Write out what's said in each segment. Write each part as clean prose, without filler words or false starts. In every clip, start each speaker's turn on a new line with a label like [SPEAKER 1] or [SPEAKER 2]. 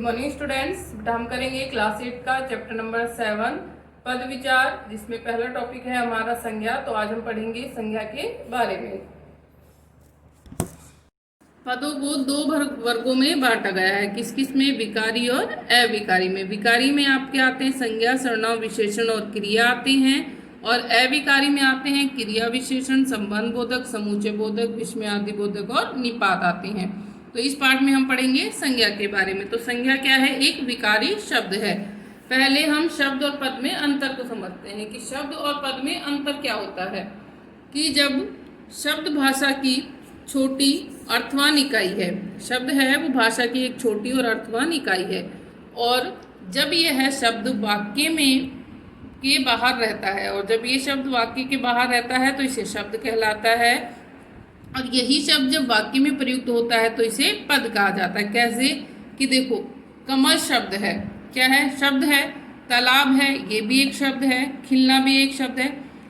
[SPEAKER 1] Morning students. हम करेंगे class 8 का चैप्टर नंबर 7 पद विचार, जिसमें पहला टॉपिक है हमारा संज्ञा। तो आज हम पढ़ेंगे संज्ञा के बारे में। पदों को दो वर्गों में बांटा गया है। किस किस में? विकारी और अविकारी में। विकारी में आपके आते हैं संज्ञा, सर्वनाम, विशेषण और क्रिया आते हैं, और अविकारी में आते हैं क्रिया, विशेषण, संबंध बोधक, समुच्चय बोधक, विस्मयादि बोधक और निपात आते हैं। तो इस पार्ट में हम पढ़ेंगे संज्ञा के बारे में। तो संज्ञा क्या है? एक विकारी शब्द है। पहले हम शब्द और पद में अंतर को समझते हैं कि शब्द और पद में अंतर क्या होता है। कि जब शब्द भाषा की छोटी अर्थवान इकाई है, शब्द है वो भाषा की एक छोटी और अर्थवान इकाई है, और जब यह शब्द वाक्य में के बाहर रहता है, और जब ये शब्द वाक्य के बाहर रहता है तो इसे शब्द कहलाता है, और यही शब्द जब वाक्य में प्रयुक्त होता है तो इसे पद कहा जाता है। कैसे? कि देखो, कमल शब्द है, क्या है? शब्द है। तालाब है, ये भी एक शब्द है। खिलना भी एक शब्द है।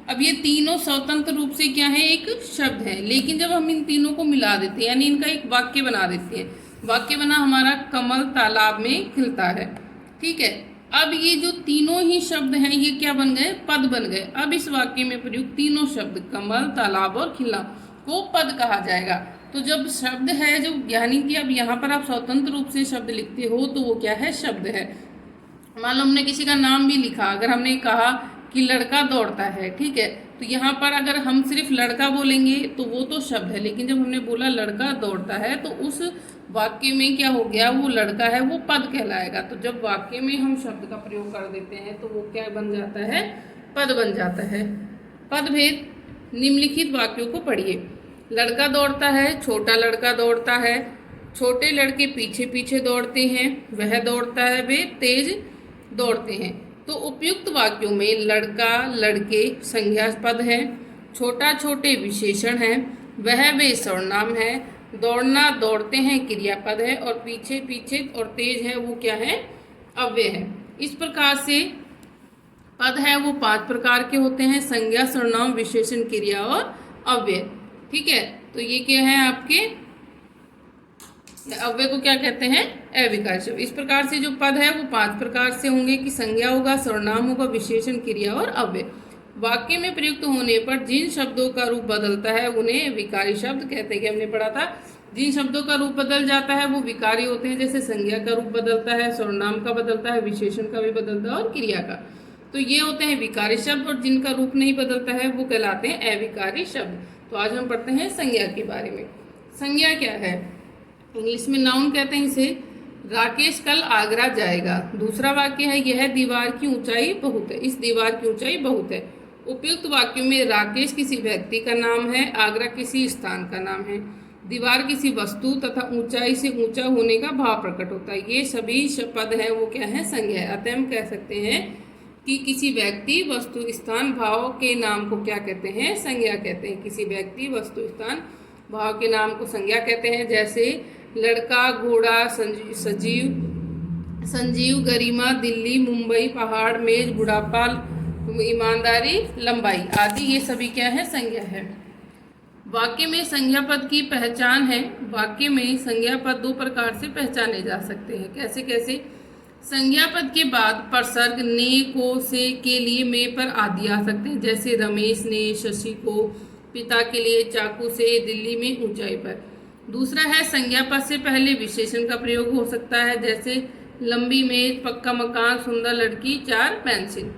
[SPEAKER 1] अब ये तीनों स्वतंत्र रूप से क्या है? एक शब्द है। लेकिन जब हम इन तीनों को मिला देते हैं, यानी इनका एक वाक्य बना देते हैं, वाक्य बना हमारा कमल तालाब में खिलता है, ठीक है। अब ये जो तीनों ही शब्द हैं ये क्या बन गए? पद बन गए। अब इस वाक्य में प्रयुक्त तीनों शब्द कमल, तालाब और खिलना को पद कहा जाएगा। तो जब शब्द है, जो यानी कि अब यहाँ पर आप स्वतंत्र रूप से शब्द लिखते हो तो वो क्या है? शब्द है। मान लो हमने किसी का नाम भी लिखा, अगर हमने कहा कि लड़का दौड़ता है, ठीक है, तो यहाँ पर अगर हम सिर्फ लड़का बोलेंगे तो वो तो शब्द है, लेकिन जब हमने बोला लड़का दौड़ता है तो उस वाक्य में क्या हो गया? वो लड़का है, वो पद कहलाएगा। तो जब वाक्य में हम शब्द का प्रयोग कर देते हैं तो वो क्या बन जाता है? पद बन जाता है। पद भेद। निम्नलिखित वाक्यों को पढ़िए। लड़का दौड़ता है, छोटा लड़का दौड़ता है, छोटे लड़के पीछे पीछे दौड़ते हैं, वह दौड़ता है, वे तेज दौड़ते हैं। तो उपयुक्त वाक्यों में लड़का, लड़के संज्ञा पद है, छोटा छोटे विशेषण है, वह वे सर्वनाम है, दौड़ना दौड़ते हैं क्रियापद है, और पीछे पीछे और तेज है वो क्या है? अव्यय है। इस प्रकार से पद है वो 5 प्रकार के होते हैं: संज्ञा, सर्वनाम, विशेषण, क्रिया और अव्यय, ठीक है। तो ये क्या है आपके? अव्यय को क्या कहते हैं? अविकारी शब्द। इस प्रकार से जो पद है वो 5 प्रकार से होंगे कि संज्ञा होगा, सर्वनाम होगा, विशेषण, क्रिया और अव्यय। वाक्य में प्रयुक्त होने पर जिन शब्दों का रूप बदलता है उन्हें विकारी शब्द कहते हैं। हमने पढ़ा था, जिन शब्दों का रूप बदल जाता है वो विकारी होते हैं। जैसे संज्ञा का रूप बदलता है, सर्वनाम का बदलता है, विशेषण का भी बदलता है और क्रिया का। तो ये होते हैं विकारी शब्द, और जिनका रूप नहीं बदलता है वो कहलाते हैं अविकारी शब्द। तो आज हम पढ़ते हैं संज्ञा के बारे में। संज्ञा क्या है? इंग्लिश में नाउन कहते हैं इसे। राकेश कल आगरा जाएगा। दूसरा वाक्य है यह दीवार की ऊंचाई बहुत है, इस दीवार की ऊंचाई बहुत है। उपयुक्त वाक्यों में राकेश किसी व्यक्ति का नाम है, आगरा किसी स्थान का नाम है, दीवार किसी वस्तु तथा ऊंचाई से ऊंचा होने का भाव प्रकट होता है। ये सभी पद है वो क्या है? संज्ञा है। अतः हम कह सकते हैं कि किसी व्यक्ति, वस्तु, स्थान, भाव के नाम को क्या कहते हैं? संज्ञा कहते हैं। किसी व्यक्ति, वस्तु, स्थान, भाव के नाम को संज्ञा कहते हैं। जैसे लड़का, घोड़ा, संजीव, गरिमा, दिल्ली, मुंबई, पहाड़, मेज, बुढ़ापा, ईमानदारी, लंबाई आदि, ये सभी क्या है? संज्ञा है। वाक्य में संज्ञा पद की पहचान है। वाक्य में संज्ञा पद 2 प्रकार से पहचाने जा सकते हैं। कैसे कैसे? संज्ञा पद के बाद प्रसर्ग ने, को, से, के लिए, में पर आदि आ सकते हैं। जैसे रमेश ने शशि को, पिता के लिए चाकू से, दिल्ली में ऊंचाई पर। दूसरा है संज्ञा पद से पहले विशेषण का प्रयोग हो सकता है। जैसे लंबी मेज, पक्का मकान, सुंदर लड़की, 4 पेंसिल।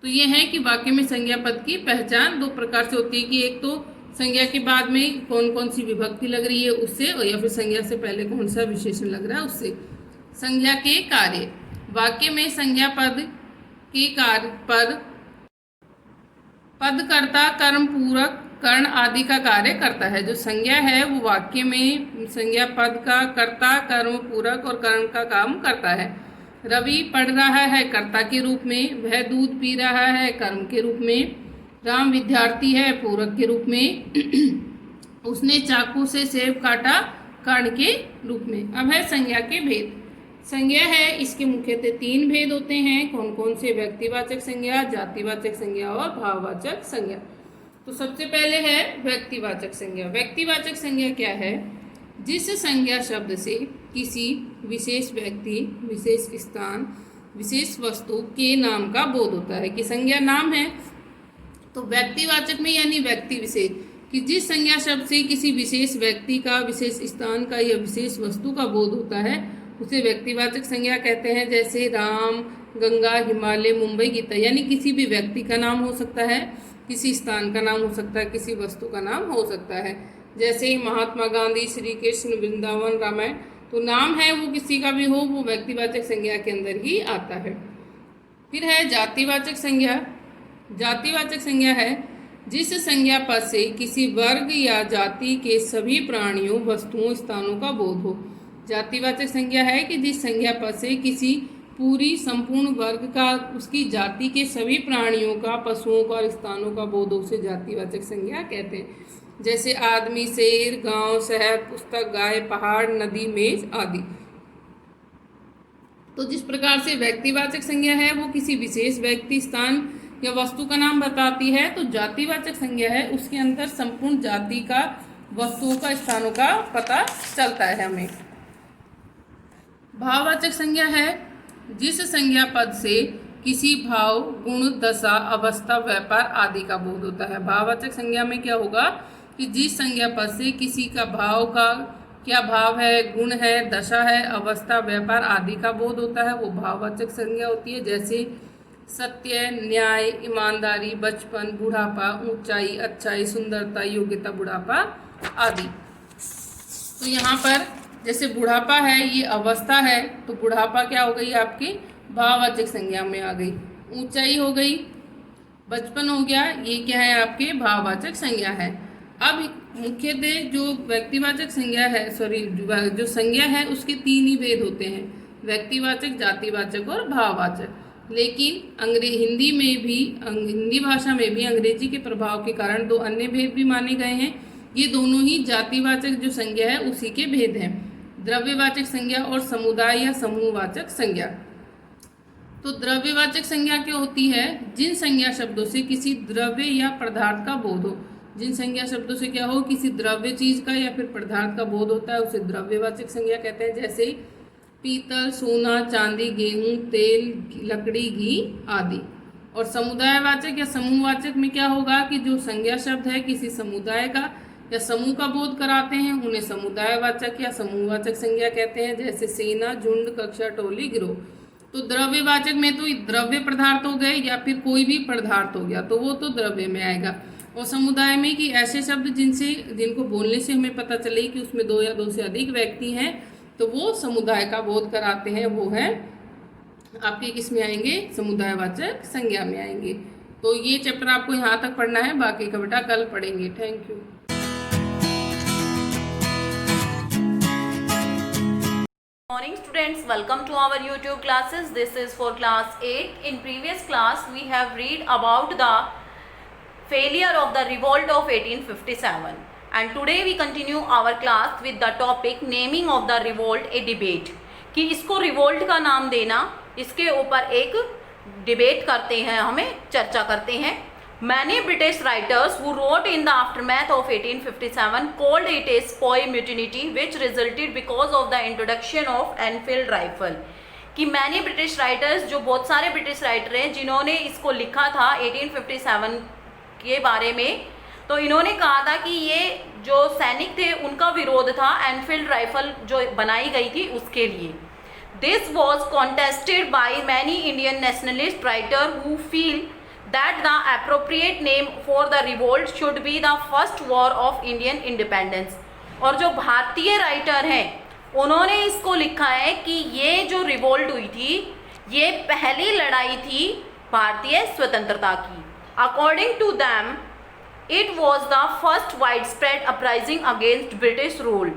[SPEAKER 1] तो ये है कि वाक्य में संज्ञा पद की पहचान 2 प्रकार से होती है कि एक तो संज्ञा के बाद में कौन कौन सी विभक्ति लग रही है उससे, और या फिर संज्ञा से पहले कौन सा विशेषण लग रहा है उससे। संज्ञा के कार्य। वाक्य में संज्ञा पद के कार्य पदकर्ता, कर्म, पूरक, कर्ण आदि का कार्य करता है। जो संज्ञा है वो वाक्य में संज्ञा पद का कर्ता, कर्म, पूरक और कर्ण का काम करता है। रवि पढ़ रहा है कर्ता के रूप में, वह दूध पी रहा है कर्म के रूप में, राम विद्यार्थी है पूरक के रूप में, उसने चाकू से सेब काटा कर्ण के रूप में। अब है संज्ञा के भेद। संज्ञा है, इसके मुख्यतः 3 भेद होते हैं। कौन कौन से? व्यक्तिवाचक संज्ञा, जातिवाचक संज्ञा और भाववाचक संज्ञा। तो सबसे पहले है व्यक्तिवाचक संज्ञा। व्यक्तिवाचक संज्ञा क्या है? जिस संज्ञा शब्द से किसी विशेष व्यक्ति, विशेष स्थान, विशेष वस्तु के नाम का बोध होता है। कि संज्ञा नाम है तो व्यक्तिवाचक में यानी व्यक्ति विशेष, कि जिस संज्ञा शब्द से किसी विशेष व्यक्ति का, विशेष स्थान का या विशेष वस्तु का बोध होता है उसे व्यक्तिवाचक संज्ञा कहते हैं। जैसे राम, गंगा, हिमालय, मुंबई, गीता, यानी किसी भी व्यक्ति का नाम हो सकता है, किसी स्थान का नाम हो सकता है, किसी वस्तु का नाम हो सकता है। जैसे महात्मा गांधी, श्री कृष्ण, वृंदावन, रामायण, तो नाम है वो किसी का भी हो, वो व्यक्तिवाचक संज्ञा के अंदर ही आता है। फिर है जातिवाचक संज्ञा। जातिवाचक संज्ञा है जिस संज्ञा पद से किसी वर्ग या जाति के सभी प्राणियों, वस्तुओं, स्थानों का बोध हो। जातिवाचक संज्ञा है कि जिस संज्ञा पद से किसी पूरी संपूर्ण वर्ग का, उसकी जाति के सभी प्राणियों का, पशुओं का और स्थानों का बोध हो, उसे जातिवाचक संज्ञा कहते हैं। जैसे आदमी, शेर, गांव, शहर, पुस्तक, गाय, पहाड़, नदी, मेज आदि। तो जिस प्रकार से व्यक्तिवाचक संज्ञा है वो किसी विशेष व्यक्ति, स्थान या वस्तु का नाम बताती है, तो जातिवाचक संज्ञा है उसके अंदर संपूर्ण जाति का, वस्तुओं का, स्थानों का पता चलता है हमें। भाववाचक संज्ञा है जिस संज्ञा पद से किसी भाव, गुण, दशा, अवस्था, व्यापार आदि का बोध होता है। भाववाचक संज्ञा में क्या होगा कि जिस संज्ञा पद से किसी का भाव का क्या भाव है, गुण है, दशा है, अवस्था, व्यापार आदि का बोध होता है, वो भाववाचक संज्ञा होती है। जैसे सत्य, न्याय, ईमानदारी, बचपन, बुढ़ापा, ऊंचाई, अच्छाई, सुंदरता, योग्यता, बुढ़ापा आदि। तो यहाँ पर जैसे बुढ़ापा है ये अवस्था है, तो बुढ़ापा क्या हो गई आपकी भाववाचक संज्ञा में आ गई। ऊंचाई हो गई, बचपन हो गया, ये क्या है आपके भाववाचक संज्ञा है। अब मुख्यतः जो व्यक्तिवाचक संज्ञा है, जो संज्ञा है उसके तीन ही भेद होते हैं, व्यक्तिवाचक, जातिवाचक और भाववाचक। लेकिन हिंदी में भी, हिंदी भाषा में भी अंग्रेजी के प्रभाव के कारण दो अन्य भेद भी माने गए हैं। ये दोनों ही जातिवाचक जो संज्ञा है उसी के भेद हैं, द्रव्यवाचक संज्ञा और समुदाय या समूहवाचक संज्ञा। तो द्रव्यवाचक संज्ञा क्या होती है? जिन संज्ञा शब्दों से किसी द्रव्य या पदार्थ का बोध हो। जिन संज्ञा शब्दों से क्या हो, किसी द्रव्य चीज का या फिर पदार्थ का बोध होता है, उसे द्रव्यवाचक संज्ञा कहते हैं। जैसे पीतल, सोना, चांदी, गेहूं, तेल, लकड़ी, घी आदि। और समुदायवाचक या समूहवाचक में क्या होगा कि जो संज्ञा शब्द है किसी समुदाय का या समूह का बोध कराते हैं, उन्हें समुदायवाचक या समूहवाचक संज्ञा कहते हैं। जैसे सेना, झुंड, कक्षा, टोली, गिरोह। तो द्रव्यवाचक में तो द्रव्य पदार्थ हो गए या फिर कोई भी पदार्थ हो गया, तो वो तो द्रव्य में आएगा। और समुदाय में कि ऐसे शब्द जिनको बोलने से हमें पता चले कि उसमें दो या दो से अधिक व्यक्ति हैं, तो वो समुदाय का बोध कराते हैं, वो है आपके किस में आएंगे, समुदायवाचक संज्ञा में आएंगे। तो ये चैप्टर आपको यहाँ तक पढ़ना है, बाकी का बेटा कल पढ़ेंगे। Thank you.
[SPEAKER 2] Morning students, welcome to our YouTube classes. This is for class 8. In previous class we have read about the failure of the revolt of 1857 and today we continue our class with the topic naming of the revolt a debate. कि इसको revolt का नाम देना, इसके ऊपर एक debate करते हैं, हमें चर्चा करते हैं। Many British writers who wrote in the aftermath of 1857 called it a spy mutiny which resulted because of the introduction of Enfield rifle. कि many British writers, जो बहुत सारे ब्रिटिश राइटर हैं जिन्होंने इसको लिखा था 1857 के बारे में, तो इन्होंने कहा था कि ये जो सैनिक थे उनका विरोध था एनफील्ड राइफल जो बनाई गई थी उसके लिए। This was contested by many Indian nationalist writers who feel that the appropriate name for the revolt should be the first war of Indian independence. और जो भारतीय राइटर हैं उन्होंने इसको लिखा है कि ये जो रिवोल्ट हुई थी ये पहली लड़ाई थी भारतीय स्वतंत्रता की। According to them, it was the first widespread uprising against British rule.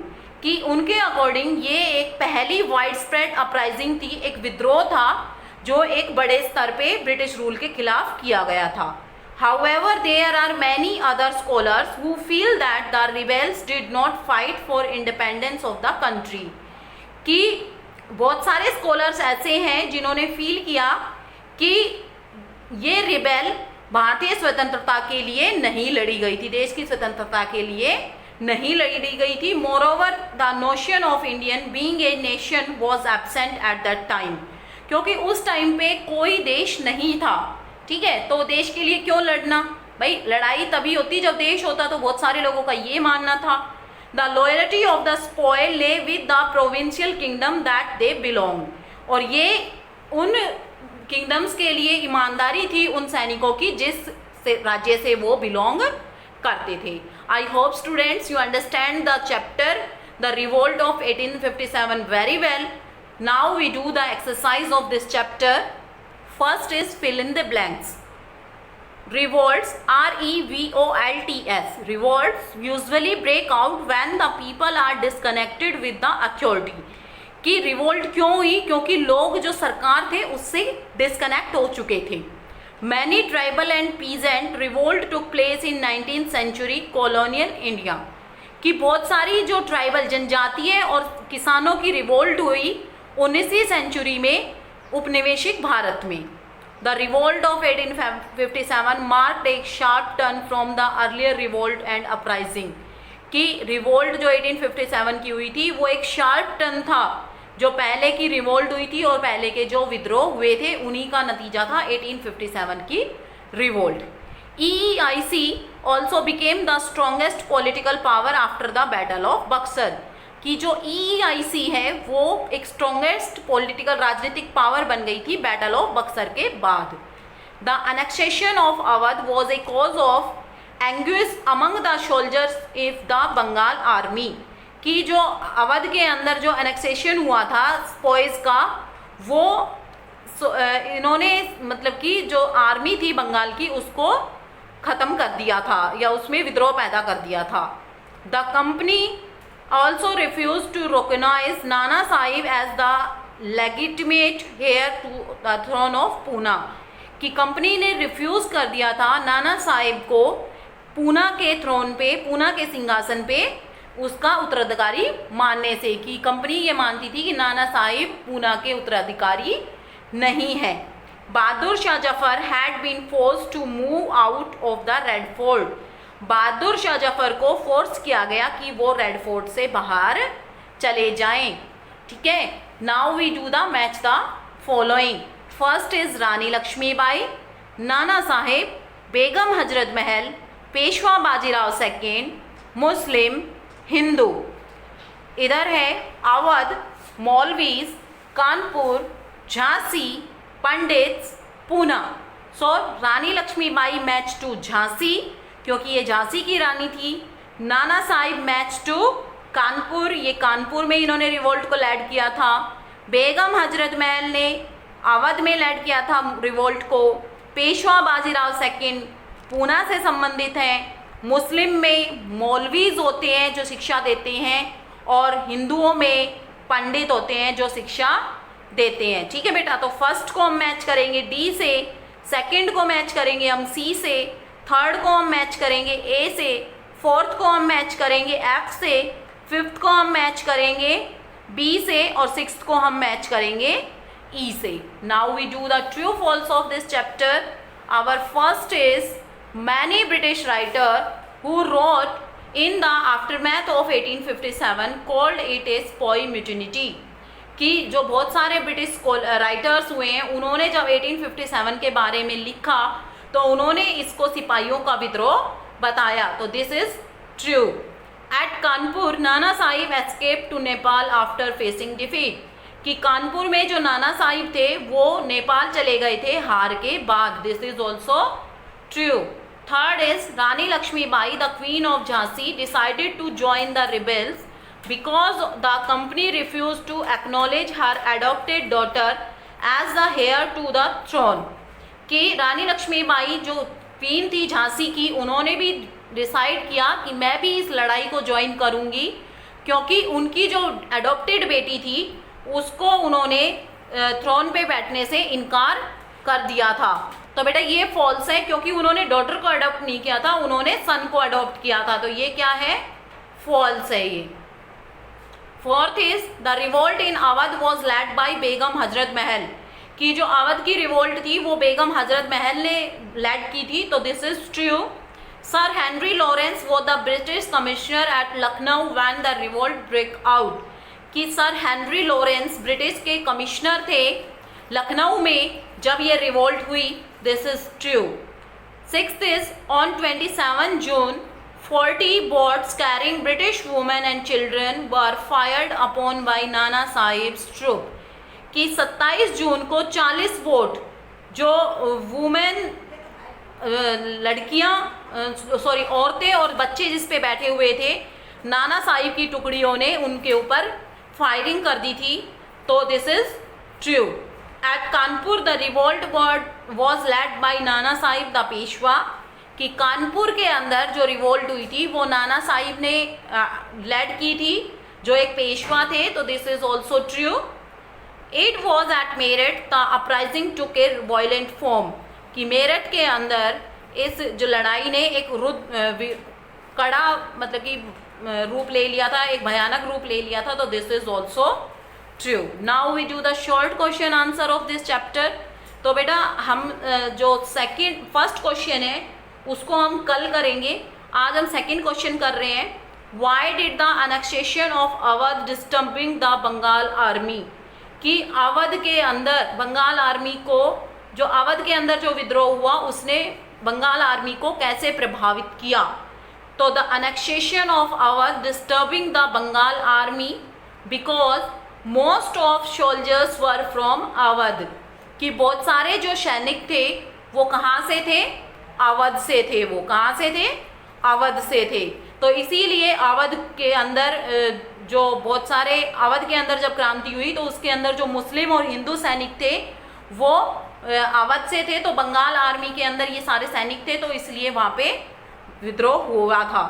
[SPEAKER 2] कि उनके अकॉर्डिंग ये एक पहली वाइडस्प्रेड अपराइजिंग थी, एक विद्रोह था जो एक बड़े स्तर पे ब्रिटिश रूल के खिलाफ किया गया था। However, there are many other scholars who feel that the rebels did not fight for independence of the country. कि बहुत सारे स्कॉलर्स ऐसे हैं जिन्होंने फील किया कि ये रिबेल भारतीय स्वतंत्रता के लिए नहीं लड़ी गई थी, देश की स्वतंत्रता के लिए नहीं लड़ी गई थी। Moreover the notion of Indian being a nation was absent at that time, क्योंकि उस टाइम पे कोई देश नहीं था, ठीक है। तो देश के लिए क्यों लड़ना भाई, लड़ाई तभी होती जब देश होता, तो बहुत सारे लोगों का ये मानना था। The loyalty of the spoil ले with the provincial kingdom that they belong, और ये उन किंगडम्स के लिए ईमानदारी थी उन सैनिकों की जिस राज्य से वो बिलोंग करते थे। I hope students you understand the chapter the revolt of 1857 very well. Now we do the exercise of this chapter. First is fill in the blanks. Revolts, REVOLTS, revolts usually break out when the people are disconnected with the authority। कि revolt क्यों हुई, क्योंकि लोग जो सरकार थे उससे disconnect हो चुके थे। Many tribal and peasant revolt took place in 19th century colonial India, कि बहुत सारी जो ट्राइबल जनजातीय और किसानों की रिवोल्ट हुई 19वीं सेंचुरी में उपनिवेशिक भारत में। The revolt of 1857 marked a sharp turn from the earlier revolt and uprising। कि रिवोल्ट जो 1857 की हुई थी वो एक शार्प टर्न था, जो पहले की रिवोल्ट हुई थी और पहले के जो विद्रोह हुए थे उन्हीं का नतीजा था 1857 की revolt. EEIC also became the strongest political power after the Battle of Buxar। कि जो EEIC है वो एक स्ट्रॉन्गेस्ट पॉलिटिकल राजनीतिक पावर बन गई थी बैटल ऑफ बक्सर के बाद। The annexation of Awadh was a cause of anguish among the soldiers if the Bengal army. कि जो अवध के अंदर जो अनेक्सेशन हुआ था स्पॉइस का, वो इन्होंने मतलब कि जो आर्मी थी बंगाल की उसको ख़त्म कर दिया था या उसमें विद्रोह पैदा कर दिया था। The company also refused to recognize Nana Sahib as the legitimate heir to the throne of Pune। कि कंपनी ने रिफ्यूज़ कर दिया था नाना साहिब को पूना के थ्रोन पे, पूना के सिंहासन पे उसका उत्तराधिकारी मानने से, कि कंपनी ये मानती थी कि नाना साहिब पूना के उत्तराधिकारी नहीं है। Bahadur Shah Zafar had been forced to move out of the Red Fort. Bahadur Shah Zafar को फोर्स किया गया कि वो रेड फोर्ट से बाहर चले जाएं, ठीक है। Now we do the match the following. First is Rani Lakshmibai, Nana Saheb, Begum Hazrat Mahal, Peshwa Bajirao second, Muslim, Hindu. इधर है Awadh, maulvis, Kanpur, Jhansi, pandits, Poona. So Rani Lakshmibai match to Jhansi क्योंकि ये झांसी की रानी थी। नाना साहिब मैच टू कानपुर, ये कानपुर में इन्होंने रिवोल्ट को लीड किया था। बेगम हजरत महल ने अवध में लीड किया था रिवोल्ट को। पेशवा बाजीराव सेकंड पूना से संबंधित हैं। मुस्लिम में मौलवीज होते हैं जो शिक्षा देते हैं, और हिंदुओं में पंडित होते हैं जो शिक्षा देते हैं, ठीक है बेटा। तो फर्स्ट को हम मैच करेंगे डी से, सेकंड को मैच करेंगे हम सी से, थर्ड को हम मैच करेंगे ए से, फोर्थ को हम मैच करेंगे एफ से, फिफ्थ को हम मैच करेंगे बी से, और सिक्स्थ को हम मैच करेंगे ई से। Now we do the true false of this chapter. Our first is many British writer who wrote in the aftermath of 1857 called it a sepoy mutiny. कि जो बहुत सारे ब्रिटिश राइटर्स हुए हैं उन्होंने जब 1857 के बारे में लिखा तो उन्होंने इसको सिपाहियों का विद्रोह बताया। तो this is true. At Kanpur Nana Sahib escape to Nepal after facing defeat. कि कानपुर में जो नाना साहिब थे वो नेपाल चले गए थे हार के बाद। This is also true. Third is Rani Lakshmibai the queen of Jhansi decided to join the rebels because the company refuse to acknowledge her adopted daughter as the heir to the throne. कि रानी लक्ष्मीबाई जो क्वीन थी झांसी की, उन्होंने भी डिसाइड किया कि मैं भी इस लड़ाई को ज्वाइन करूंगी, क्योंकि उनकी जो एडॉप्टेड बेटी थी उसको उन्होंने थ्रोन पे बैठने से इनकार कर दिया था। तो बेटा ये फॉल्स है, क्योंकि उन्होंने डॉटर को अडॉप्ट नहीं किया था, उन्होंने सन को अडॉप्ट किया था। तो ये क्या है, फॉल्स है ये। Fourth is the revolt in Awadh was led by Begum Hazrat Mahal. कि जो अवध की रिवोल्ट थी वो बेगम हजरत महल ने लेड की थी। तो this is true. Sir Henry Lawrence was the British commissioner at Lucknow when the revolt broke out. कि सर हेनरी लॉरेंस ब्रिटिश के कमिश्नर थे लखनऊ में जब ये रिवोल्ट हुई. This is true. 6th is on 27 June 40 boats carrying British women and children were fired upon by Nana Sahib's troop. कि 27 जून को 40 boat जो वुमेन लड़कियां सॉरी औरतें और बच्चे जिस पे बैठे हुए थे नाना साहिब की टुकड़ियों ने उनके ऊपर फायरिंग कर दी थी. तो this is true. At Kanpur the revolt was led by Nana Sahib the Peshwa. कि कानपुर के अंदर जो रिवोल्ट हुई थी वो नाना साहिब ने लेड की थी जो एक पेशवा थे. तो this is also true. It was at Meerut the uprising took A violent form. कि मेरठ के अंदर इस जो लड़ाई ने एक कड़ा मतलब कि रूप ले लिया था, एक भयानक रूप ले लिया था. तो this is also true. Now we do the short question answer of this chapter. तो बेटा हम जो फर्स्ट क्वेश्चन है उसको हम कल करेंगे. आज हम सेकेंड क्वेश्चन कर रहे हैं. Why did the annexation of Awadh disturbing the Bengal army. कि अवध के अंदर बंगाल आर्मी को जो अवध के अंदर जो विद्रोह हुआ उसने बंगाल आर्मी को कैसे प्रभावित किया. तो the annexation of Awadh disturbing the Bengal army because most of soldiers were from Awadh. कि बहुत सारे जो सैनिक थे वो कहाँ से थे, अवध से थे. वो कहाँ से थे, अवध से थे. तो इसीलिए अवध के अंदर जो बहुत सारे अवध के अंदर जब क्रांति हुई तो उसके अंदर जो मुस्लिम और हिंदू सैनिक थे वो अवध से थे. तो बंगाल आर्मी के अंदर ये सारे सैनिक थे तो इसलिए वहाँ पे विद्रोह हुआ था.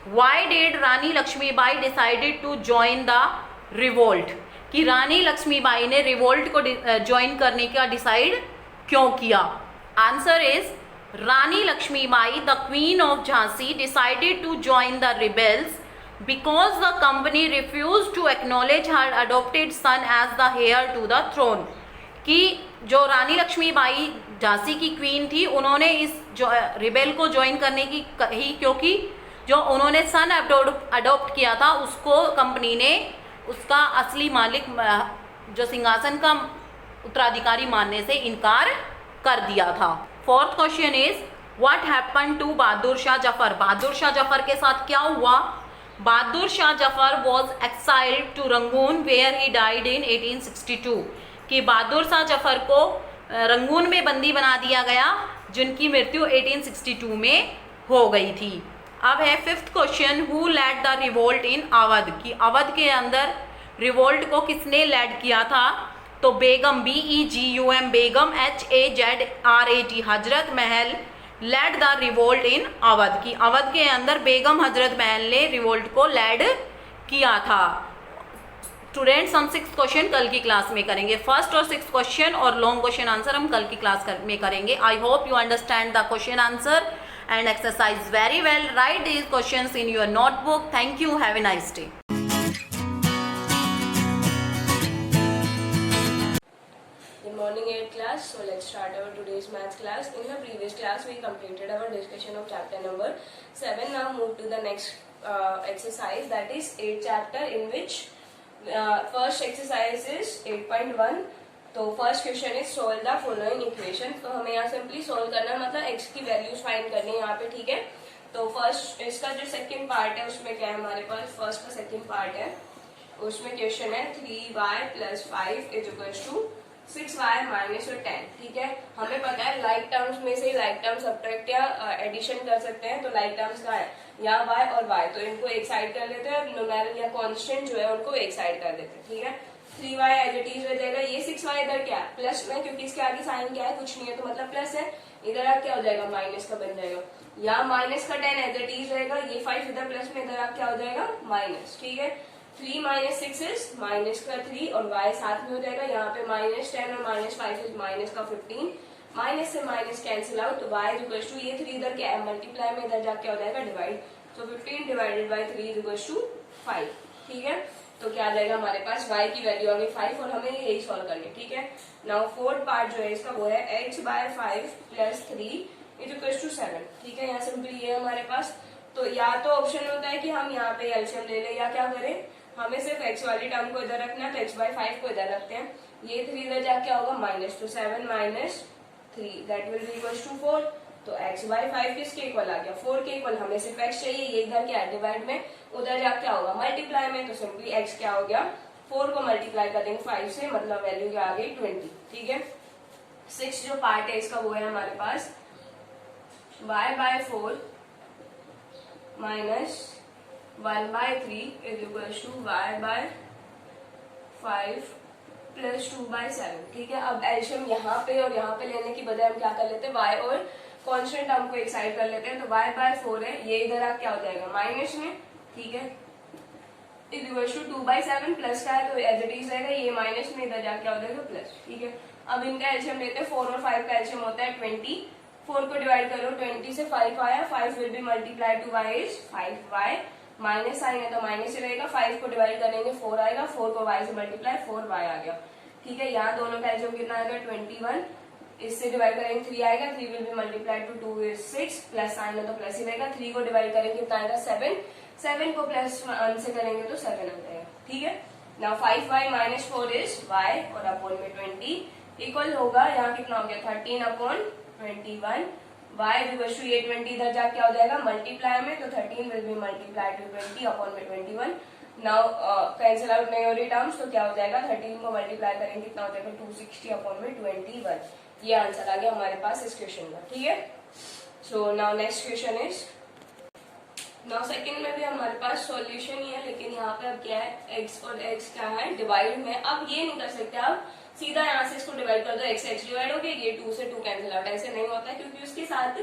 [SPEAKER 2] Why did Rani Lakshmibai decided to join the revolt. कि रानी लक्ष्मीबाई ने रिवोल्ट को ज्वाइन करने का डिसाइड क्यों किया. Answer is Rani Lakshmibai the queen of Jhansi decided to join the rebels because the company refuse to acknowledge her adopted son as the heir to the throne. कि जो रानी लक्ष्मीबाई झांसी की क्वीन थी उन्होंने इस जो रिबेल को ज्वाइन करने की कही क्योंकि जो उन्होंने सन अडोप्ट किया था उसको कंपनी ने उसका असली मालिक जो सिंहासन का उत्तराधिकारी मानने से इनकार कर दिया था. Fourth question is what happen to Bahadur Shah Zafar. Bahadur Shah Zafar के साथ क्या हुआ. Bahadur Shah Zafar was exiled to Rangoon where he died in 1862. कि बहादुर शाह जफर को रंगून में बंदी बना दिया गया जिनकी मृत्यु 1862 में हो गई थी. अब है fifth question who led the revolt in Awadh. कि अवध के अंदर रिवोल्ट को किसने लेड किया था. तो बेगम BEGUM Begum HAZRAT Hazrat Mahal led the revolt in Awadh. की अवध के अंदर बेगम हजरत महल ने रिवोल्ट को लेड किया था. स्टूडेंट्स हम 6th क्वेश्चन कल की क्लास में करेंगे. फर्स्ट और 6th क्वेश्चन और लॉन्ग क्वेश्चन आंसर हम कल की क्लास में करेंगे. I hope you understand the question answer and exercise very well. Write these questions in your notebook. Thank you. Have a nice day.
[SPEAKER 3] Good morning 8th class. So let's start our today's maths class. In the previous class we completed our discussion of chapter number 7. Now move to the next exercise, that is 8th chapter, in which first exercise is 8.1. तो first question is solve the following equation. तो हमें यहाँ simply solve करना मतलब x की values find करनी है यहाँ पे. ठीक है. तो फर्स्ट इसका जो सेकंड पार्ट है उसमें क्या है हमारे पास, फर्स्ट का सेकंड पार्ट है उसमें क्वेश्चन है 3y + 5 = 6y - 10. ठीक है. हमें पता है लाइक टर्म्स में से लाइक टर्म्स सब्ट्रैक्ट या एडिशन कर सकते हैं. तो लाइक टर्म्स का है यहाँ y और y, तो इनको एक साइड कर लेते हैं. न्यूमेरल या कांस्टेंट जो है उनको एक साइड कर देते हैं. ठीक है. 3y एज इट इज रह जाएगा. ये 6y इधर क्या है, प्लस में, क्योंकि इसके आगे साइन क्या है, कुछ नहीं है तो मतलब प्लस है. इधर आप क्या हो जाएगा, माइनस का बन जाएगा. यहाँ माइनस का 10 एज इट इज रहेगा. ये 5 इधर प्लस में, इधर आप क्या हो जाएगा, माइनस. ठीक है. 3 - 6 इज माइनस का 3 और y साथ में हो जाएगा. यहाँ पे -10 और -5 इज माइनस का 15. माइनस से माइनस कैंसिल आउट. तो y = ये 3 इधर क्या है, मल्टीप्लाई में, इधर जाके हो जाएगा डिवाइड. तो 15 / 3 = 5. ठीक है. तो क्या आ जाएगा हमारे पास, y की वैल्यू आ गई 5 और हमें यही सॉल्व करनी है. ठीक है. नाउ फोर्थ पार्ट जो है इसका वो है x/5 + 3 इज इक्वल टू 7। ठीक है, यहाँ सिंपली ये हमारे पास, तो या तो ऑप्शन होता है कि हम यहाँ पे एलसीएम ले लें, या क्या करें, हमें सिर्फ x वाली टर्म को इधर रखना है, तो x/5 को इधर रखते हैं, ये 3 इधर जाके क्या होगा माइनस, तो 7 minus 3 that will be equal to 4। तो x/5 किसके इक्वल आ गया, 4 के इक्वल। हमें सिर्फ x चाहिए, ये इधर क्या है डिवाइड में, उधर जाके क्या होगा मल्टीप्लाई में, तो सिंपली x क्या हो गया, 4 को मल्टीप्लाई कर देंगे 5 से, मतलब वैल्यू क्या आ गई 20। ठीक है, 6 जो पार्ट है इसका वो है हमारे पास y/4 minus 1/3 is equal to y/5 plus 2/7। ठीक है, अब एलसीएम यहाँ पे और यहाँ पे लेने की बजाय हम क्या कर लेते हैं, y और कांस्टेंट टर्म को एक साइड कर लेते हैं, तो y/4 है, ये इधर आ क्या हो जाएगा माइनस में। ठीक है, इज इक्वल टू 2/7 प्लस का है तो एज इट इज रहेगा, ये माइनस में इधर जाके क्या हो जाएगा प्लस। ठीक है, अब इनका एलसीएम लेते हैं, 4 और 5 का एलसीएम होता है 20। 4 को डिवाइड करो, 20 से 5 आया, 5 will be multiply to y is 5y, minus sign है तो माइनस ही रहेगा, 5 को डिवाइड करेंगे 4 आएगा, 4 को y से मल्टीप्लाई 4y आ गया। ठीक है, यहाँ दोनों का एलसीएम कितना आएगा 21, इससे डिवाइड करेंगे 3 आएगा, 3 will be multiply to 2 is 6, plus sign है तो प्लस ही रहेगा, 3 को डिवाइड करेंगे कितना आएगा 7, 7 को प्लस 1 से करेंगे तो 7 आ जाएगा। ठीक है, now 5y minus 4 is y और अपॉन में 20 इक्वल होगा, यहाँ कितना हो गया 13 अपॉन 21, y इक्वल टू ये 20 इधर जाके क्या हो जाएगा मल्टीप्लाई में, तो 13 will be multiply to 20 upon में 21। नाउ कैंसिल आउट नहीं हो रही टर्म्स, तो क्या हो जाएगा 13 को मल्टीप्लाई करेंगे कितना हो जाएगा 260 अपॉन में 21। ये आंसर आ गया हमारे पास इस क्वेश्चन का। ठीक है, so now next question is, now second में भी हमारे पास सॉल्यूशन ही है, लेकिन यहाँ पे अब क्या है x और x क्या है डिवाइड में। अब ये नहीं कर सकते आप सीधा यहाँ से इसको डिवाइड कर दो, x डिवाइड हो गया, ये 2 से 2 कैंसिल आउट, ऐसे नहीं होता है क्योंकि उसके साथ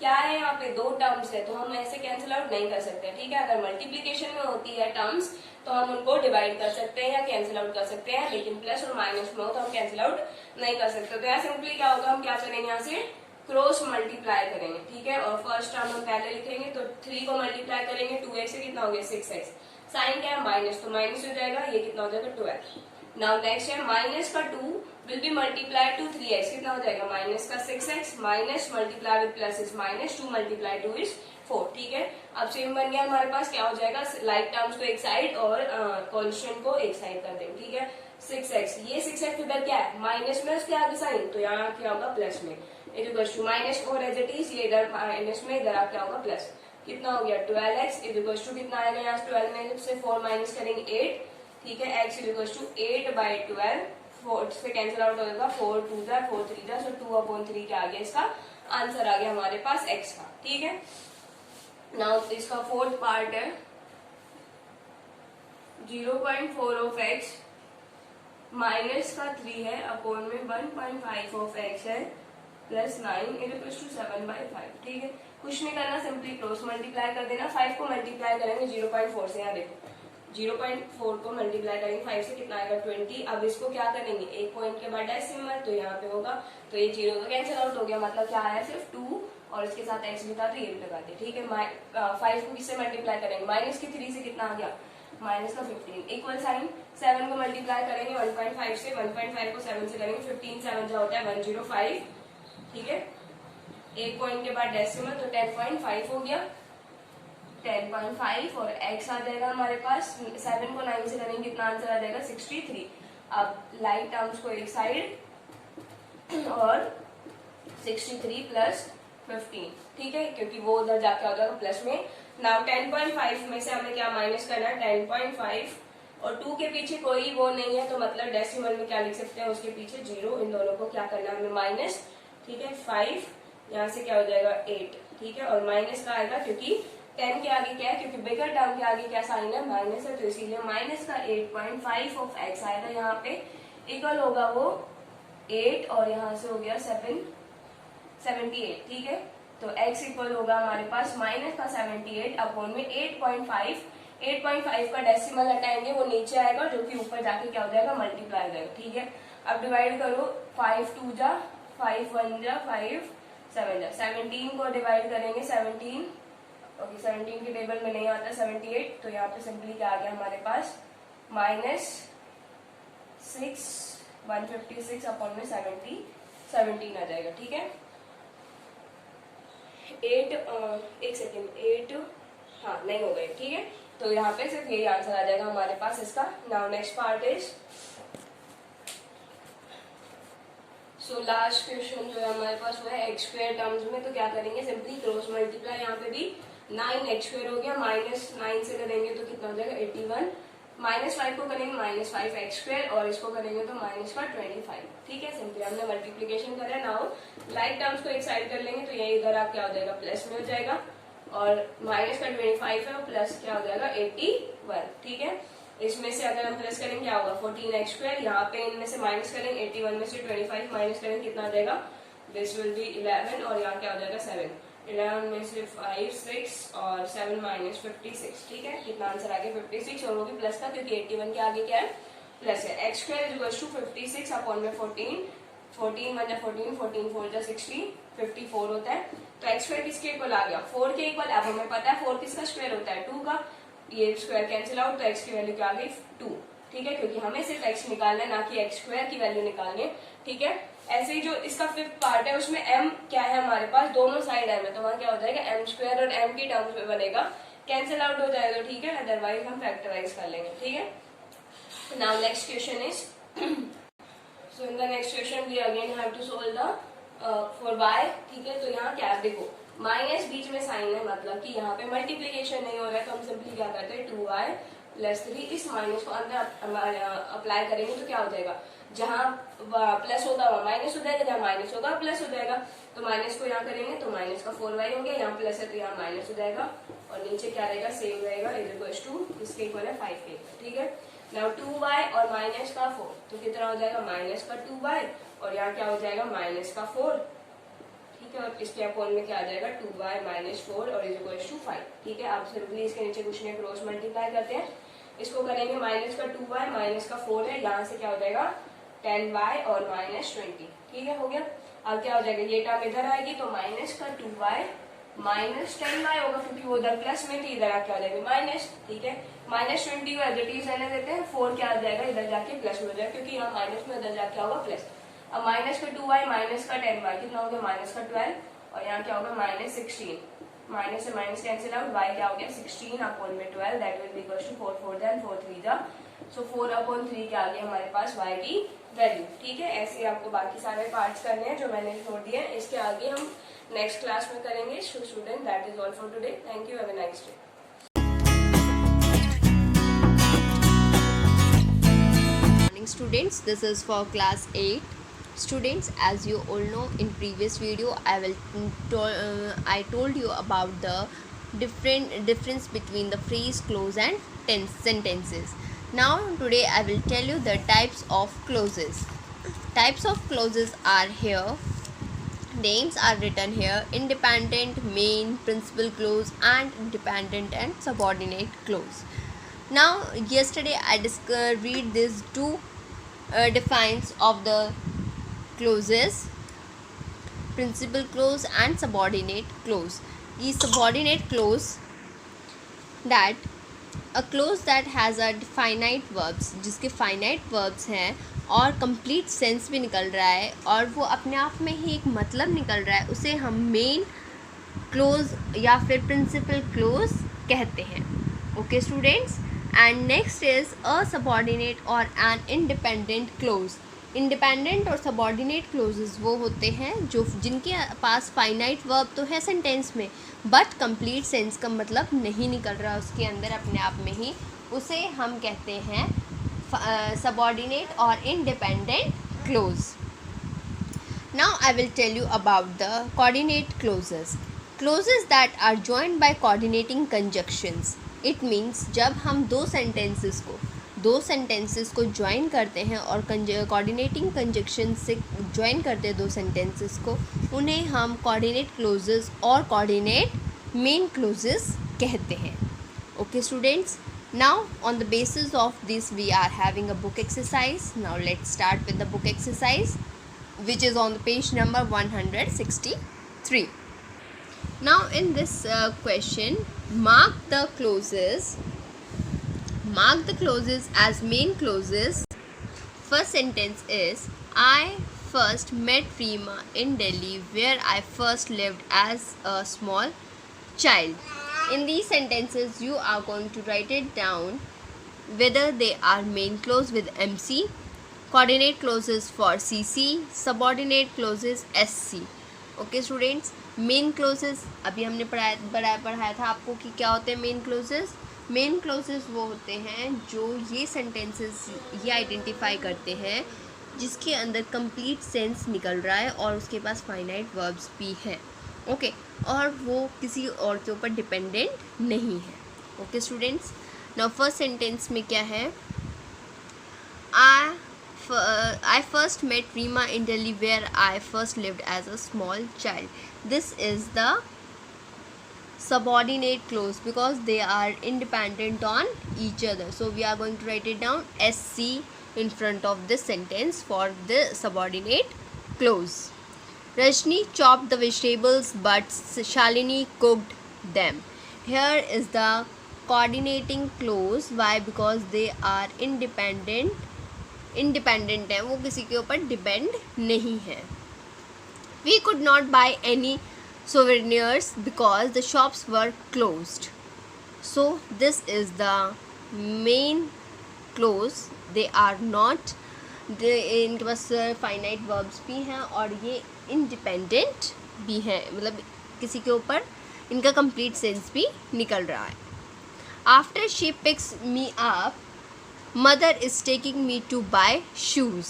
[SPEAKER 3] क्या है यहाँ पे 2 टर्म्स है, तो हम ऐसे कैंसिल आउट नहीं कर सकते। ठीक है, अगर मल्टीप्लीकेशन में होती है टर्म्स तो हम उनको डिवाइड कर सकते हैं या कैंसिल आउट कर सकते हैं, लेकिन प्लस और माइनस में हो तो हम कैंसिल आउट नहीं कर सकते। तो यहाँ सिंपली क्या होगा, हम क्या करेंगे यहाँ से क्रॉस मल्टीप्लाई करेंगे। ठीक है, और फर्स्ट टर्म हम पहले लिखेंगे, तो 3 को मल्टीप्लाई करेंगे 2x से कितना हो गया 6x, साइन क्या है माइनस, तो माइनस हो जाएगा, ये कितना हो जाएगा 12। नाउ नेक्स्ट है माइनस का 2 will be multiply to 3x, कितना हो जाएगा माइनस का 6x, minus multiply with plus is minus, 2 multiply 2 is 4। ठीक है, अब सेम बन गया हमारे पास, क्या हो जाएगा लाइक टर्म्स को एक साइड और कांस्टेंट को एक साइड कर देंगे। ठीक है, 6x, ये 6x इधर क्या है माइनस में, उसके आगे साइन, तो यहाँ क्या होगा प्लस में, is to minus 4 as it is, ये इधर माइनस में, इधर क्या होगा प्लस, कितना हो गया 12x इज टू कितना आएगा यहाँ 12 में से 4 माइनस करेंगे 8। ठीक है, x इज टू 8/12, 4 से कैंसिल आउट होगा, 4 2 जा 4 3 जा, सो 2/3 क्या आ गया, इसका आंसर आ गया हमारे पास x का। ठीक है, नाउ इसका फोर्थ पार्ट है 0.4 ऑफ x माइनस का 3 है अपॉन में 1.5 ऑफ x है प्लस 9 इज टू 7/5। ठीक है, कुछ नहीं करना, सिंपली क्रॉस मल्टीप्लाई कर देना, 5 को मल्टीप्लाई करेंगे 0.4 से, यहाँ देखो 0.4 को मल्टीप्लाई करेंगे 5 से कितना आएगा 20। अब इसको क्या करेंगे, एक पॉइंट के बाद डेसिमल, तो यहाँ पे होगा, तो ये 0 का कैंसिल आउट हो गया, मतलब क्या आया सिर्फ 2 और इसके साथ x भी था तो ये भी लगा दिया। ठीक है, 5 को किससे मल्टीप्लाई करेंगे, माइनस की 3 से कितना आ गया माइनस का 15, इक्वल साइन 7 को मल्टीप्लाई करेंगे 1.5 से, 1.5 को 7 से करेंगे, 15 7 जा होता है 105। ठीक है, एक पॉइंट के बाद डेसिमल, तो 10.5 हो गया, 10.5 और x आ जाएगा हमारे पास, 7 को 9 से करेंगे कितना आंसर आ जाएगा 63। अब लाइक टर्म्स को एक साइड और 63 प्लस 15। ठीक है, क्योंकि वो उधर जाके आ जाएगा प्लस में। नाउ 10.5 में से हमें क्या माइनस करना है 10.5 और 2 के पीछे कोई वो नहीं है, तो मतलब डेसिमल में क्या लिख सकते हैं, उसके पीछे 0, इन दोनों को क्या करना है हमें माइनस। ठीक है, 5 यहाँ से क्या हो जाएगा 8। ठीक है, और माइनस का आएगा क्योंकि 10 के आगे क्या है, क्योंकि बिगर टर्म के आगे क्या साइन है माइनस है, तो इसीलिए माइनस का 8.5 ऑफ x आएगा यहाँ पे, इक्वल होगा वो 8 और यहाँ से हो गया 78। ठीक है, तो x इक्वल होगा हमारे पास माइनस का 78 अपॉन में 8.5 का डेसिमल हटाएंगे, वो नीचे आएगा, जो कि ऊपर जाके क्या हो जाएगा मल्टीप्लाई हो जाएगा। ठीक है, अब डिवाइड करो, 5 2 जा 5 1 जा 5 7 जा, 17 को डिवाइड करेंगे 17, ओके 17 के टेबल में नहीं आता 78, तो यहाँ पे सिंपली क्या आ गया हमारे पास माइनस 156 अपॉन में 17 आ जाएगा। ठीक है, 8 एक सेकेंड 8 हाँ नहीं हो गए, ठीक है। तो यहाँ पे सिर्फ यही आंसर आ जाएगा हमारे पास इसका। Now next part is, so last question जो है हमारे पास वो है एक्स स्क्वायर टर्म्स में। तो क्या करेंगे, सिंपली क्रॉस मल्टीप्लाई, यहाँ पे भी 9 एक्स स्क्वायर हो गया, -9 से करेंगे तो कितना हो जाएगा 81, -5 को करेंगे -5 एक्स स्क्वायर और इसको करेंगे तो -25, ठीक है। सिंपली हमने मल्टीप्लीकेशन करा है। नाउ लाइक टर्म्स को एक साइड कर लेंगे तो ये इधर आप क्या हो जाएगा प्लस में हो जाएगा और -25 है और प्लस क्या हो जाएगा 81, ठीक है। इसमें से अगर हम प्लस करेंगे क्या होगा 14 एक्स स्क्वायर, यहाँ पे इनमें से माइनस करेंगे 81 में से 25 माइनस करेंगे कितना आ जाएगा, दिस विल बी 11 और यहाँ क्या हो जाएगा 7, 11 में से 5 6 और 7 माइनस 56, ठीक है। कितना आंसर आ गया 56 और वो भी प्लस था क्योंकि 81 के आगे क्या है प्लस है। X square is to 56 upon में 14, 14 वन 14, 14 4 जा 60, 54 होता है। तो एक्स स्क्वायर किसके इक्वल आ गया 4 के इक्वल। अब हमें पता है 4 किसका स्क्वायर होता है 2 का, ये स्क्वायर कैंसिल आउट तो एक्स की वैल्यू क्या आ गई 2, ठीक है, क्योंकि हमें सिर्फ एक्स निकालना है ना कि एक्स स्क्वायर की वैल्यू निकालनी है, ठीक है। ऐसे ही जो इसका 5th पार्ट है उसमें m क्या है हमारे पास, दोनों साइड m है तो वहां क्या हो जाएगा m स्क्वायर और m की टर्म्स में बनेगा, कैंसिल आउट हो जाएगा, ठीक है। अदरवाइज हम फैक्टराइज कर लेंगे, ठीक है। Now next question is, so in the next question we again have to solve the for y, ठीक है। तो यहाँ क्या देखो माइनस बीच में साइन है, मतलब कि यहाँ पे मल्टीप्लीकेशन नहीं हो रहा है तो हम सिंपली क्या करते हैं 2y + 3, इस माइनस को अंदर अप्लाई करेंगे तो क्या हो जाएगा, जहाँ प्लस होगा वहाँ माइनस हो जाएगा, जहाँ माइनस होगा प्लस हो जाएगा। तो माइनस को यहाँ करेंगे तो माइनस का 4y हो गया, यहाँ प्लस है तो यहाँ माइनस हो जाएगा और नीचे क्या रहेगा सेम रहेगा, इसके इक्वल है 5 के, ठीक है। नाउ 2y और माइनस का 4 तो कितना हो जाएगा माइनस का 2y और यहाँ क्या हो जाएगा माइनस का 4, ठीक है। और इसके अपॉन में क्या आ जाएगा 2y - 4 और = 5, ठीक है। आप सिंपली इसके नीचे कुछ नहीं क्रॉस मल्टीप्लाई करते हैं, इसको करेंगे माइनस का 2y माइनस का 4 है, यहाँ से क्या हो जाएगा 10y और -20, ठीक है, हो गया। अब क्या हो जाएगा ये टर्म इधर आएगी तो माइनस का 2y माइनस 10y होगा क्योंकि वो उधर प्लस में थी, इधर क्या हो जाएगा माइनस, ठीक है। -20 को एज इट इज रहने देते हैं, 4 क्या आ जाएगा इधर जाके प्लस में हो जाएगा क्योंकि यहाँ माइनस में उधर जाके होगा प्लस। अब माइनस का 2y माइनस का 10y कितना हो गया माइनस का 12 और यहाँ क्या होगा -16, माइनस से माइनस कैंसिल आउट, y क्या हो गया 16 अपॉन में 12 that will be equal to 4 4 then 4 3 जा, सो 4/3 के आगे हमारे पास y की वैल्यू, ठीक है। ऐसे आपको बाकी सारे पार्ट्स करने हैं जो मैंने छोड़ दिए हैं, इसके आगे हम नेक्स्ट क्लास में करेंगे। Student that is all for today, thank you, have a nice day.
[SPEAKER 4] Students, this is for class 8 students. As you all know, in previous video I told you about the difference between the phrase, clause and sentences. Now today I will tell you the types of clauses. Types of clauses are here, names are written here: independent, main, principal clause and dependent and subordinate clause. Now yesterday I read these two defines of the clauses, principal clause and subordinate clause. The subordinate clause, that a clause that has a finite verbs, जिसके finite verbs हैं और complete sense भी निकल रहा है और वो अपने आप में ही एक मतलब निकल रहा है, उसे हम main clause या फिर principal clause कहते हैं। Okay students, and next is a subordinate or an independent clause. Independent और सबॉर्डिनेट क्लोजेस वो होते हैं जो जिनके पास फाइनाइट वर्ब तो है सेंटेंस में बट कंप्लीट सेंस का मतलब नहीं निकल रहा उसके अंदर अपने आप में ही, उसे हम कहते हैं सबॉर्डिनेट और independent clause. Now I will tell you about the coordinate clauses. Clauses that are joined by coordinating conjunctions. It means जब हम दो सेंटेंसेस को ज्वाइन करते हैं और कोऑर्डिनेटिंग कंजक्शन से ज्वाइन करते हैं दो सेंटेंसेस को, उन्हें हम कोऑर्डिनेट क्लोजेस और कोऑर्डिनेट मेन क्लोजेस कहते हैं। Okay students, now on the basis of this we are having a book exercise. Now let's start with the book exercise which is on the page number 163. Now in this question, mark the clauses as main clauses. First sentence is, I first met Rima in Delhi, where I first lived as a small child. In these sentences, you are going to write it down whether they are main clause with MC, coordinate clauses for CC, subordinate clauses SC. Okay students, main clauses अभी हमने पढ़ाया था आपको कि क्या होते हैं main closes. Main closes वो होते हैं जो ये सेंटेंसेस ये आइडेंटिफाई करते हैं जिसके अंदर कंप्लीट सेंस निकल रहा है और उसके पास फाइनाइट वर्ब्स भी हैं. ओके, और वो किसी और के ऊपर डिपेंडेंट नहीं है. Okay students, now first sentence में क्या है? I first met Rima in Delhi, where I first lived as a small child. This is the subordinate clause because they are independent on each other. So we are going to write it down SC in front of this sentence for the subordinate clause. Rajni chopped the vegetables, but Shalini cooked them. Here is the coordinating clause. Why? Because they are independent है, वो किसी के ऊपर depend नहीं है. We could not buy any souvenirs because the shops were closed. So this is the main clause. They are not, इनके पास finite verbs भी हैं और ये इंडिपेंडेंट भी हैं, मतलब किसी के ऊपर इनका कंप्लीट सेंस भी निकल रहा है. After she picks me up, mother is taking me to buy shoes.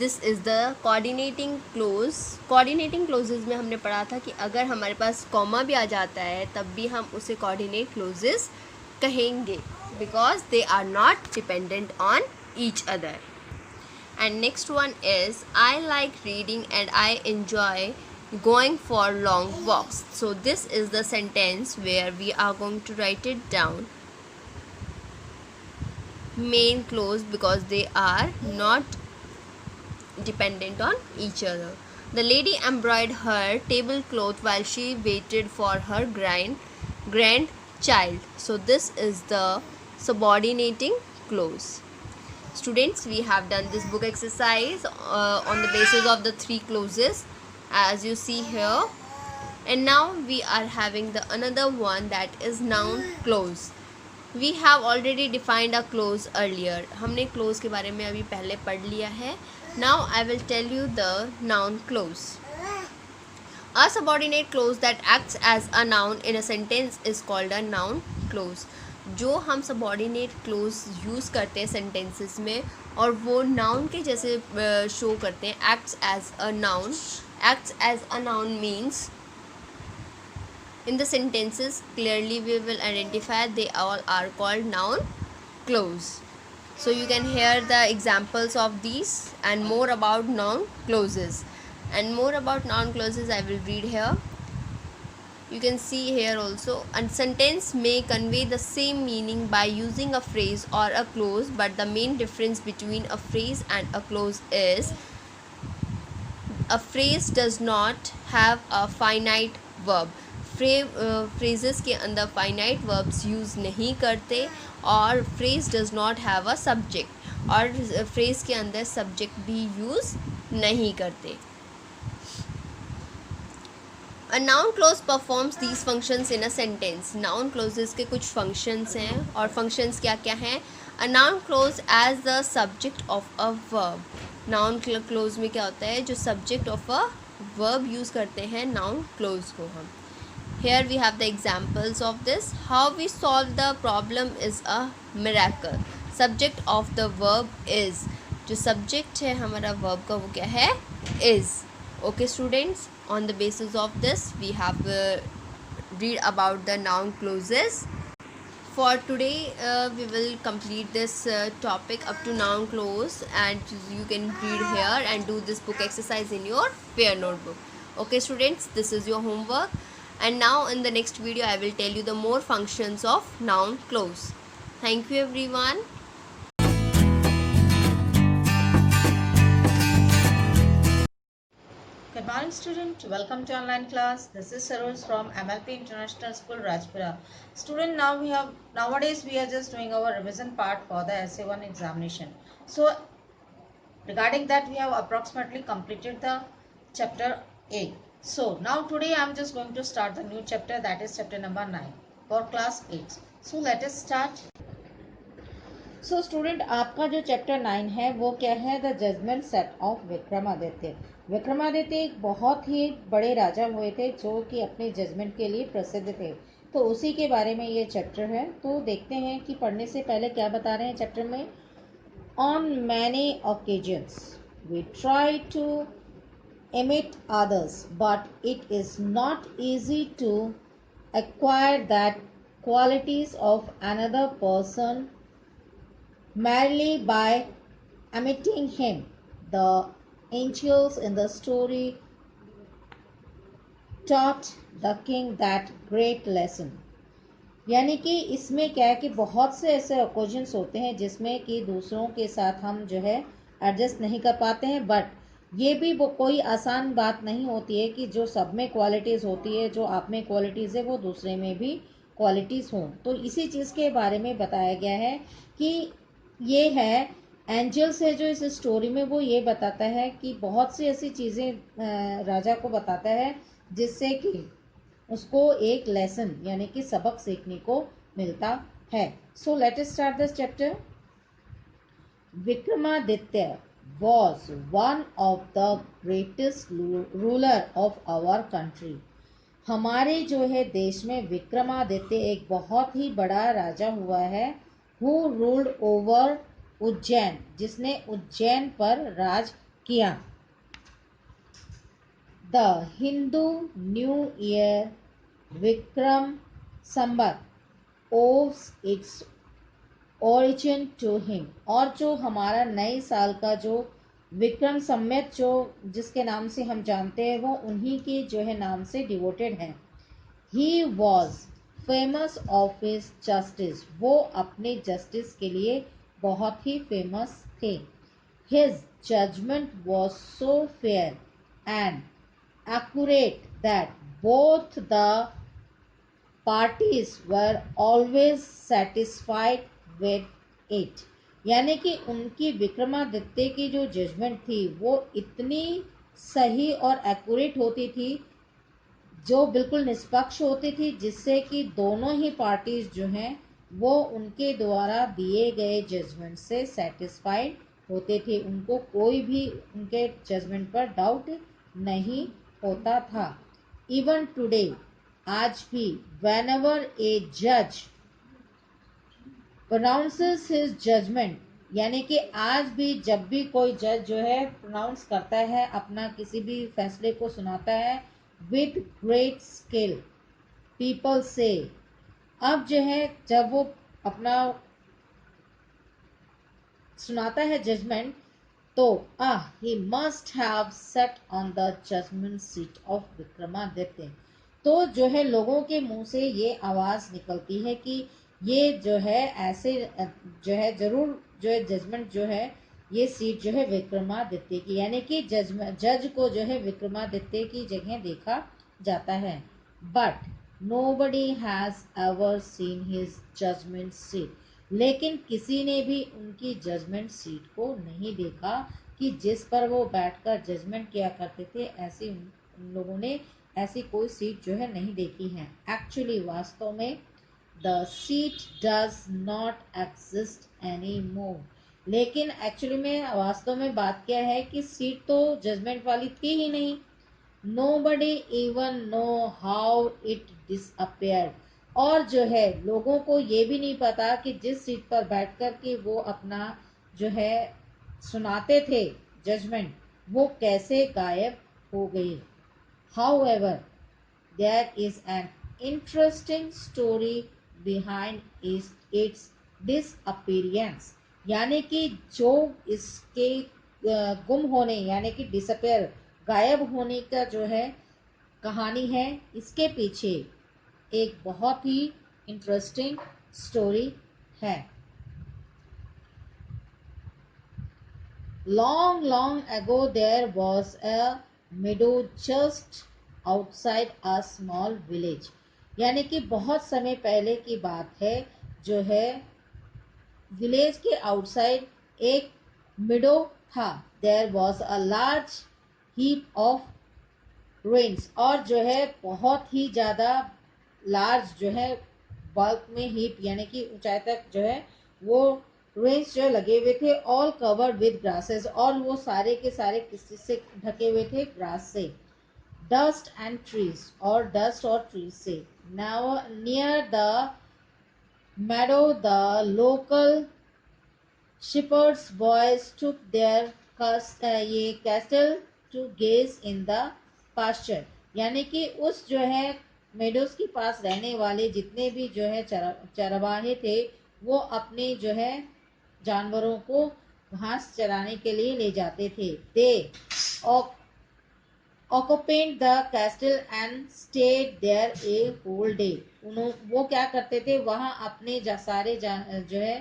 [SPEAKER 4] This is the coordinating clause. coordinating clauses में हमने पढ़ा था कि अगर हमारे पास कॉमा भी आ जाता है तब भी हम उसे coordinate clauses कहेंगे because they are not dependent on each other. And next one is I like reading and I enjoy going for long walks. So this is the sentence where we are going to write it down main clause because they are not dependent on each other. The lady embroidered her tablecloth while she waited for her grandchild. So this is the subordinating clause. Students, we have done this book exercise on the basis of the three clauses as you see here, and now we are having the another one that is noun clause. We have already defined a clause earlier. हमने clause के बारे में अभी पहले पढ़ लिया है. Now I will tell you the noun clause. A subordinate clause that acts as a noun in a sentence is called a noun clause. जो हम subordinate clause use करते हैं sentences में और वो noun के जैसे show करते हैं, acts as a noun. Acts as a noun means in the sentences clearly we will identify they all are called noun clause. So you can hear the examples of these and more about noun clauses. And more about noun clauses I will read here. You can see here also. A sentence may convey the same meaning by using a phrase or a clause, but the main difference between a phrase and a clause is a phrase does not have a finite verb. Phrases के अंदर finite verbs use नहीं करते और phrase does not have a subject, और phrase के अंदर subject भी use नहीं करते. A noun clause performs these functions in a sentence. Noun clauses के कुछ फंक्शंस हैं और फंक्शंस क्या क्या हैं? A noun clause as the subject of a verb. Noun clause में क्या होता है? जो subject of a verb use करते हैं नाउन क्लोज को हम. Here we have the examples of this. How we solve the problem is a miracle. Subject of the verb is. जो subject है हमारा verb का वो क्या है? Is. Okay students, on the basis of this we have read about the noun clauses. For today we will complete this topic up to noun clause, and you can read here and do this book exercise in your pair notebook. Okay students, this is your homework. And now in the next video I will tell you the more functions of noun clause. Thank you everyone.
[SPEAKER 5] Good morning student, welcome to online class. This is Saroj from MLP International School Rajpura. Student, nowadays we are just doing our revision part for the SA1 examination. So Regarding that, we have approximately completed the chapter 8. So now today I am just going to start the new chapter, that is chapter number 9 for class 8. So let us start. So student, आपका जो chapter 9 है वो क्या है? The judgement seat of Vikramaditya. Vikramaditya एक बहुत ही बड़े राजा हुए थे जो कि अपने जजमेंट के लिए प्रसिद्ध थे, तो उसी के बारे में ये चैप्टर है। तो देखते हैं कि पढ़ने से पहले क्या बता रहे हैं चैप्टर में। On many occasions we try to imitate others, but it is not easy to acquire that qualities of another person merely by imitating him. The angels in the story taught the king that great lesson. यानी कि इसमें क्या है कि बहुत से ऐसे occasions होते हैं जिसमें कि दूसरों के साथ हम जो है एडजस्ट नहीं कर पाते हैं, बट ये भी वो कोई आसान बात नहीं होती है कि जो सब में क्वालिटीज़ होती है, जो आप में क्वालिटीज़ है वो दूसरे में भी क्वालिटीज़ हों। तो इसी चीज़ के बारे में बताया गया है कि ये है एंजल्स है जो इस स्टोरी में वो ये बताता है कि बहुत सी ऐसी चीज़ें राजा को बताता है जिससे कि उसको एक लेसन यानी कि सबक सीखने को मिलता है। So let us start this chapter. Vikramaditya was one of the greatest ruler of our country. हमारे जो है देश में विक्रमादित्य एक बहुत ही बड़ा राजा हुआ है। Who ruled over उज्जैन, जिसने उज्जैन पर राज किया। The Hindu New Year Vikram Sambat owes its origin to him. और जो हमारा नए साल का जो विक्रम संवत जो जिसके नाम से हम जानते हैं वो उन्हीं के जो है नाम से डिवोटेड है। He was famous of his justice. वो अपने जस्टिस के लिए बहुत ही फेमस थे। His judgment was so fair and accurate that both the parties were always satisfied with it. यानी कि उनकी विक्रमादित्य की जो जजमेंट थी वो इतनी सही और एक्यूरेट होती थी, जो बिल्कुल निष्पक्ष होती थी, जिससे कि दोनों ही पार्टीज जो हैं वो उनके द्वारा दिए गए जजमेंट से सेटिस्फाइड होते थे। उनको कोई भी उनके जजमेंट पर डाउट नहीं होता था। इवन टुडे, आज भी, whenever a judge pronounces his judgment, यानी कि आज भी जब भी कोई जज जो है प्रोनाउंस करता है, अपना किसी भी फैसले को सुनाता है, with great skill, people say, अब जो है जब वो अपना सुनाता है जजमेंट तो he must have sat on the judgment seat of Vikramaditya. तो जो है लोगों के मुंह से ये आवाज़ निकलती है कि ये जो है ऐसे जो है ज़रूर जो है जजमेंट जो है ये सीट जो है विक्रमादित्य की, यानी कि जज को जो है विक्रमादित्य की जगह देखा जाता है। But nobody has ever seen his judgment seat. लेकिन किसी ने भी उनकी जजमेंट सीट को नहीं देखा कि जिस पर वो बैठकर जजमेंट किया करते थे, ऐसी उन लोगों ने ऐसी कोई सीट जो है नहीं देखी है। एक्चुअली वास्तव में the seat does not exist any more. लेकिन एक्चुअली में वास्तव में बात क्या है कि सीट तो जजमेंट वाली थी ही नहीं। Nobody even know how it disappeared. और जो है लोगों को ये भी नहीं पता कि जिस सीट पर बैठकर के वो अपना जो है सुनाते थे जजमेंट, वो कैसे गायब हो गई। However, there is an interesting story behind its disappearance. यानी कि जो इसके गुम होने यानी कि डिसअपेयर गायब होने का जो है कहानी है, इसके पीछे एक बहुत ही इंटरेस्टिंग स्टोरी है। Long ago there was a meadow just outside a small village. यानी कि बहुत समय पहले की बात है, जो है विलेज के आउटसाइड एक मिडो था। There was a large heap of ruins, और जो है बहुत ही ज़्यादा लार्ज जो है बल्क में हीप यानी कि ऊंचाई तक जो है वो रेन्स जो लगे हुए थे, ऑल कवर्ड विद ग्रासेस, और वो सारे के सारे किसी से ढके हुए थे, ग्रास से। डस्ट एंड ट्रीज, और डस्ट और ट्रीज से। Now near the meadow the local shepherds boys took their ये castle to gaze in the pasture, यानी कि उस जो है मेडोस के पास रहने वाले जितने भी जो है चरवाहे थे वो अपने जो है जानवरों को घास चराने के लिए ले जाते थे। दे occupied the castle and stayed there a whole day। वो क्या करते थे, वहाँ अपने सारे जो है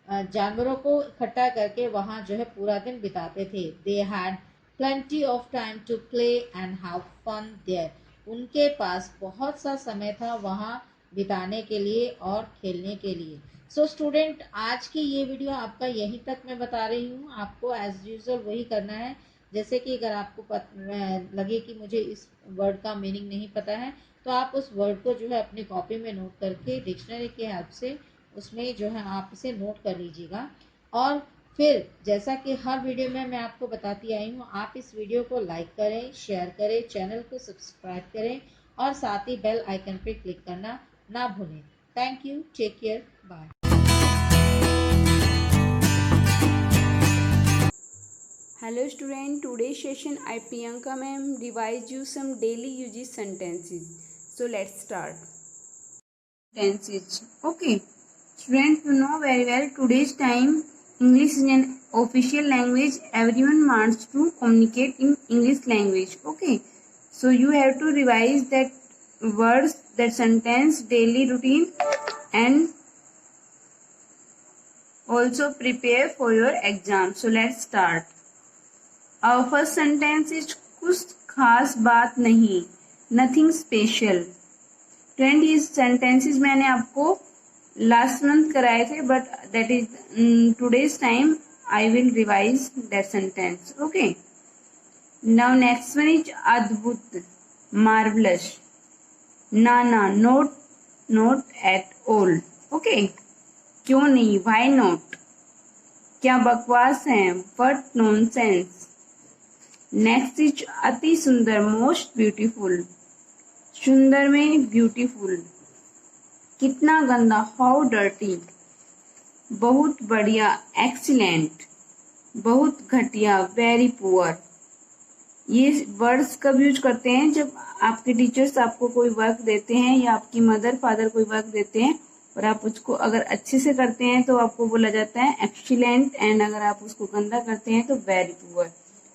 [SPEAKER 5] जानवरों को इकट्ठा करके वहाँ जो है पूरा दिन बिताते थे। They had plenty of time to play and have fun there। उनके पास बहुत सा समय था वहाँ बिताने के लिए और खेलने के लिए। सो स्टूडेंट, आज की ये वीडियो आपका यहीं तक मैं बता रही हूँ। आपको एज यूजुअल वही करना है। जैसे कि अगर आपको लगे कि मुझे इस वर्ड का मीनिंग नहीं पता है तो आप उस वर्ड को जो है अपनी कॉपी में नोट करके डिक्शनरी के हेल्प से उसमें जो है आप इसे नोट कर लीजिएगा। और फिर जैसा कि हर वीडियो में मैं आपको बताती आई हूँ, आप इस वीडियो को लाइक करें, शेयर करें, चैनल को सब्सक्राइब करें और साथ ही बेल आइकन पर क्लिक करना ना भूलें। Thank you, take care, bye.
[SPEAKER 6] Hello student, today's session I Priyanka ma'am revise you some daily usage sentences. So let's start. Sentences. Okay. Students, you know very well today's time English is an official language. Everyone wants to communicate in English language. Okay. So you have to revise that words, that sentence, daily routine and also prepare for your exam. So let's start. Our first sentence is कुछ खास बात नहीं, nothing special। Friend, ये sentences मैंने आपको last month कराए थे, but that is today's time I will revise that sentence. Okay. Now next one is अद्भुत, marvelous। ना ना, not at all। Okay. क्यों नहीं, why not। क्या बकवास है, what nonsense। नेक्स्ट इज अति सुंदर, मोस्ट ब्यूटीफुल। सुंदर में ब्यूटीफुल। कितना गंदा, हाउ डर्टी। बहुत बढ़िया, एक्सीलेंट। बहुत घटिया, वेरी पुअर। ये वर्ड्स कब यूज करते हैं, जब आपके टीचर्स आपको कोई वर्क देते हैं या आपकी मदर फादर कोई वर्क देते हैं और आप उसको अगर अच्छे से करते हैं तो आपको बोला जाता है एक्सीलेंट, एंड अगर आप उसको गंदा करते हैं तो वेरी पुअर।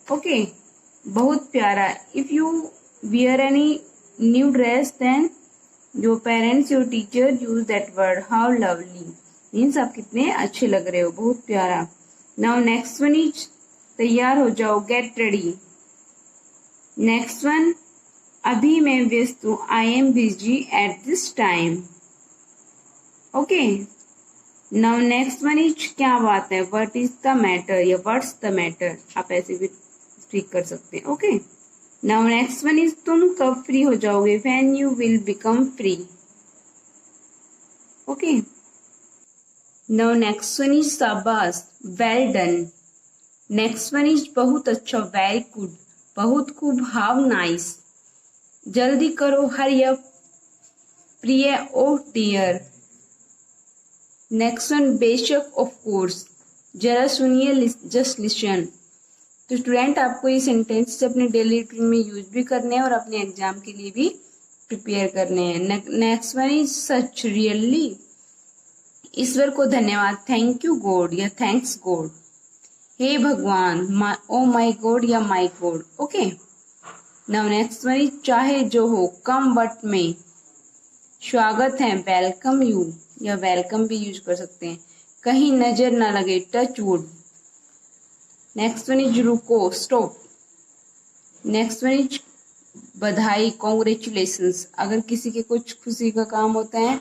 [SPEAKER 6] ओके। बहुत प्यारा। If you wear any new dress then your parents, your teacher use that word, how lovely. Means आप कितने अच्छे लग रहे हो, बहुत प्यारा। नाउ नेक्स्ट वन इज तैयार हो जाओ, गेट रेडी। नेक्स्ट वन, अभी मैं व्यस्त हूँ, I am busy at this time. Okay. Now next one is क्या बात है, व्हाट इज द मैटर या व्हाट्स द मैटर, आप ऐसे भी स्पीक कर सकते हैं। Okay. Now next one is तुम कब फ्री हो जाओगे, when you will become free. Okay. Now next one is शाबाश, well done. Next one is बहुत अच्छा, वेरी गुड, बहुत खूब, हाउ नाइस। जल्दी करो, हरी अप, प्रिय, ओह डियर। नेक्स्ट वन, बेशक, ऑफ कोर्स, जरा सुनिए, जस्ट लिसन। तो स्टूडेंट, आपको ये सेंटेंसेस अपने डेली रूटीन में यूज भी करने हैं और अपने एग्जाम के लिए भी प्रिपेयर करने हैं। नेक्स्ट वन इज सच, रियली, ईश्वर को धन्यवाद, थैंक यू गॉड या थैंक्स गॉड। हे भगवान, ओ माय गॉड या my God. Okay. Now next one is चाहे जो हो, कम बट में। स्वागत है, वेलकम यू या वेलकम भी यूज कर सकते हैं। कहीं नजर ना लगे, touch wood. Next one is रुको, स्टॉप। नेक्स्ट वन इज बधाई, कॉन्ग्रेचुलेशंस। अगर किसी के कुछ खुशी का काम होता है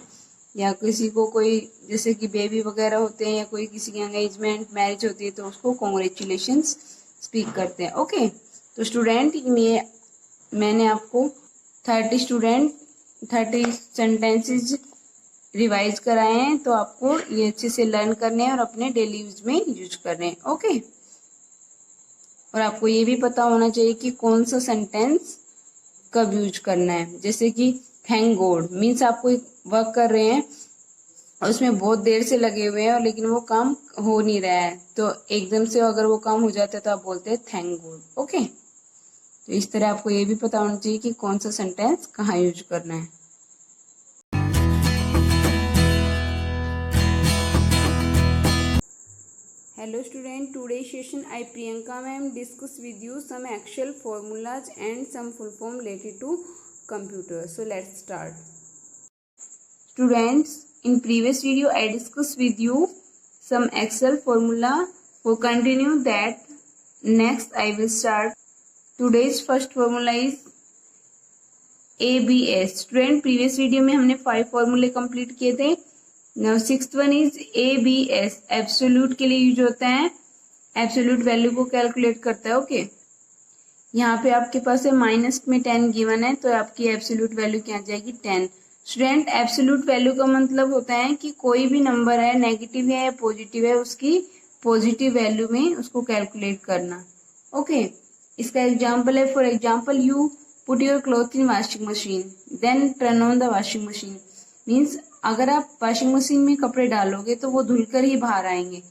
[SPEAKER 6] या किसी को कोई जैसे कि बेबी वगैरह होते हैं या कोई किसी की एंगेजमेंट, मैरिज होती है तो उसको कॉन्ग्रेचुलेशंस स्पीक करते हैं। ओके, तो स्टूडेंट मैंने आपको 30 सेंटेंसेस रिवाइज कराए हैं, तो आपको ये अच्छे से लर्न करने हैं और अपने डेली यूज में यूज करने हैं। ओके, और आपको ये भी पता होना चाहिए कि कौन सा सेंटेंस कब यूज करना है। जैसे कि थैंक गॉड मीन्स आप कोई वर्क कर रहे हैं और उसमें बहुत देर से लगे हुए हैं और लेकिन वो काम हो नहीं रहा है, तो एकदम से अगर वो काम हो जाता है तो आप बोलते हैं थैंक गॉड। ओके, तो इस तरह आपको ये भी पता होना चाहिए कि कौन सा सेंटेंस कहाँ यूज करना है। Hello student, today's session I Priyanka ma'am discuss with you some Excel formulas and some full form related to computer. So let's start. Students, in previous video I discussed with you some Excel formula. For continue that, next I will start. Today's first formula is ABS. Student, previous video में हमने 5 फॉर्मूले complete किए थे। Now 6th one is ABS. Absolute के लिए use होता है, absolute value को कैलकुलेट करता है। ओके, यहाँ पे आपके पास है माइनस में 10 गिवन है, तो आपकी एब्सोल्यूट वैल्यू क्या आ जाएगी 10। स्टूडेंट, एब्सोल्यूट वैल्यू का मतलब होता है कि कोई भी नंबर है, नेगेटिव है या पॉजिटिव है, उसकी पॉजिटिव वैल्यू में उसको कैलकुलेट करना। ओके, इसका एग्जाम्पल है, for example you put your cloth in washing machine then turn on the washing machine. Means अगर आप वॉशिंग मशीन में कपड़े डालोगे तो वो धुलकर ही बाहर आएंगे।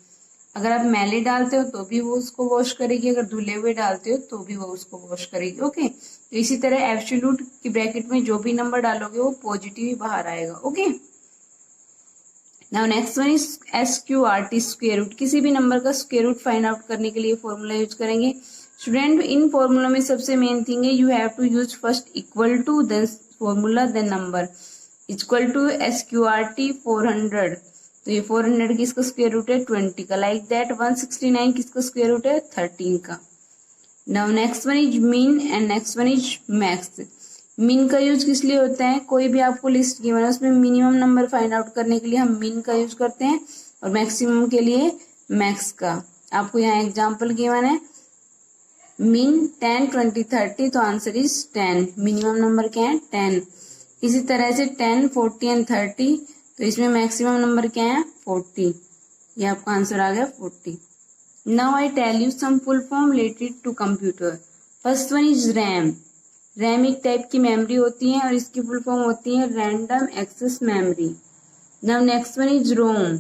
[SPEAKER 6] अगर आप मैले डालते हो तो भी वो उसको वॉश करेगी, अगर धुले हुए डालते हो तो भी वो उसको वॉश करेगी। ओके, तो इसी तरह एब्सोल्यूट की ब्रैकेट में जो भी नंबर डालोगे वो पॉजिटिव ही बाहर आएगा। Okay, now next one is SQRT, square root. किसी भी नंबर का स्क्वायर रूट फाइंड आउट करने के लिए फॉर्मूला यूज करेंगे। स्टूडेंट, इन फॉर्मूला में सबसे मेन थिंग है you have to use first equal to then formula then number. Equal to SQRT 400, तो ये 400 किसका स्क्वायर रूट है 20 का। लाइक दैट 169 किसका स्क्वायर रूट है 13 का। Now next one is mean and next one is max. Mean का use किस लिए होता है, कोई भी आपको लिस्ट गिवन है उसमें मिनिमम नंबर फाइंड आउट करने के लिए हम मीन का यूज करते हैं, और मैक्सिमम के लिए मैक्स का। आपको यहाँ एग्जाम्पल गिवन है मीन 10, 20, 30, तो आंसर इज 10। मिनिमम नंबर क्या है 10। इसी तरह से 10, 40 एंड 30, तो इसमें मैक्सिमम नंबर क्या है 40। ये आपका आंसर आ गया 40। Now I tell you some full form related to computer. First one is RAM. RAM एक टाइप की मेमोरी होती है और इसकी फुल फॉर्म होती है random access memory. Now next one is ROM,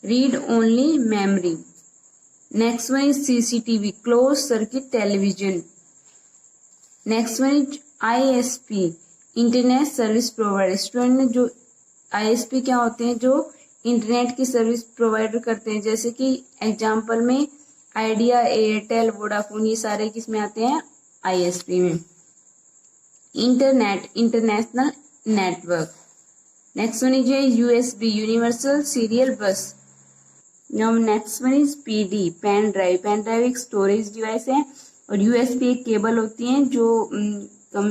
[SPEAKER 6] read only memory. Next one is CCTV, closed circuit television. Next one is ISP, internet service provider. Student ने जो ISP क्या होते हैं, जो इंटरनेट की सर्विस प्रोवाइडर करते हैं, जैसे कि एग्जांपल में आइडिया, एयरटेल, वोडाफोन, ये सारे किस में आते हैं ISP में। Internet, international network. Next one is USB, universal serial bus. Now next one is PD, pen drive. Pen drive एक स्टोरेज डिवाइस है, और USB एक केबल होती है जो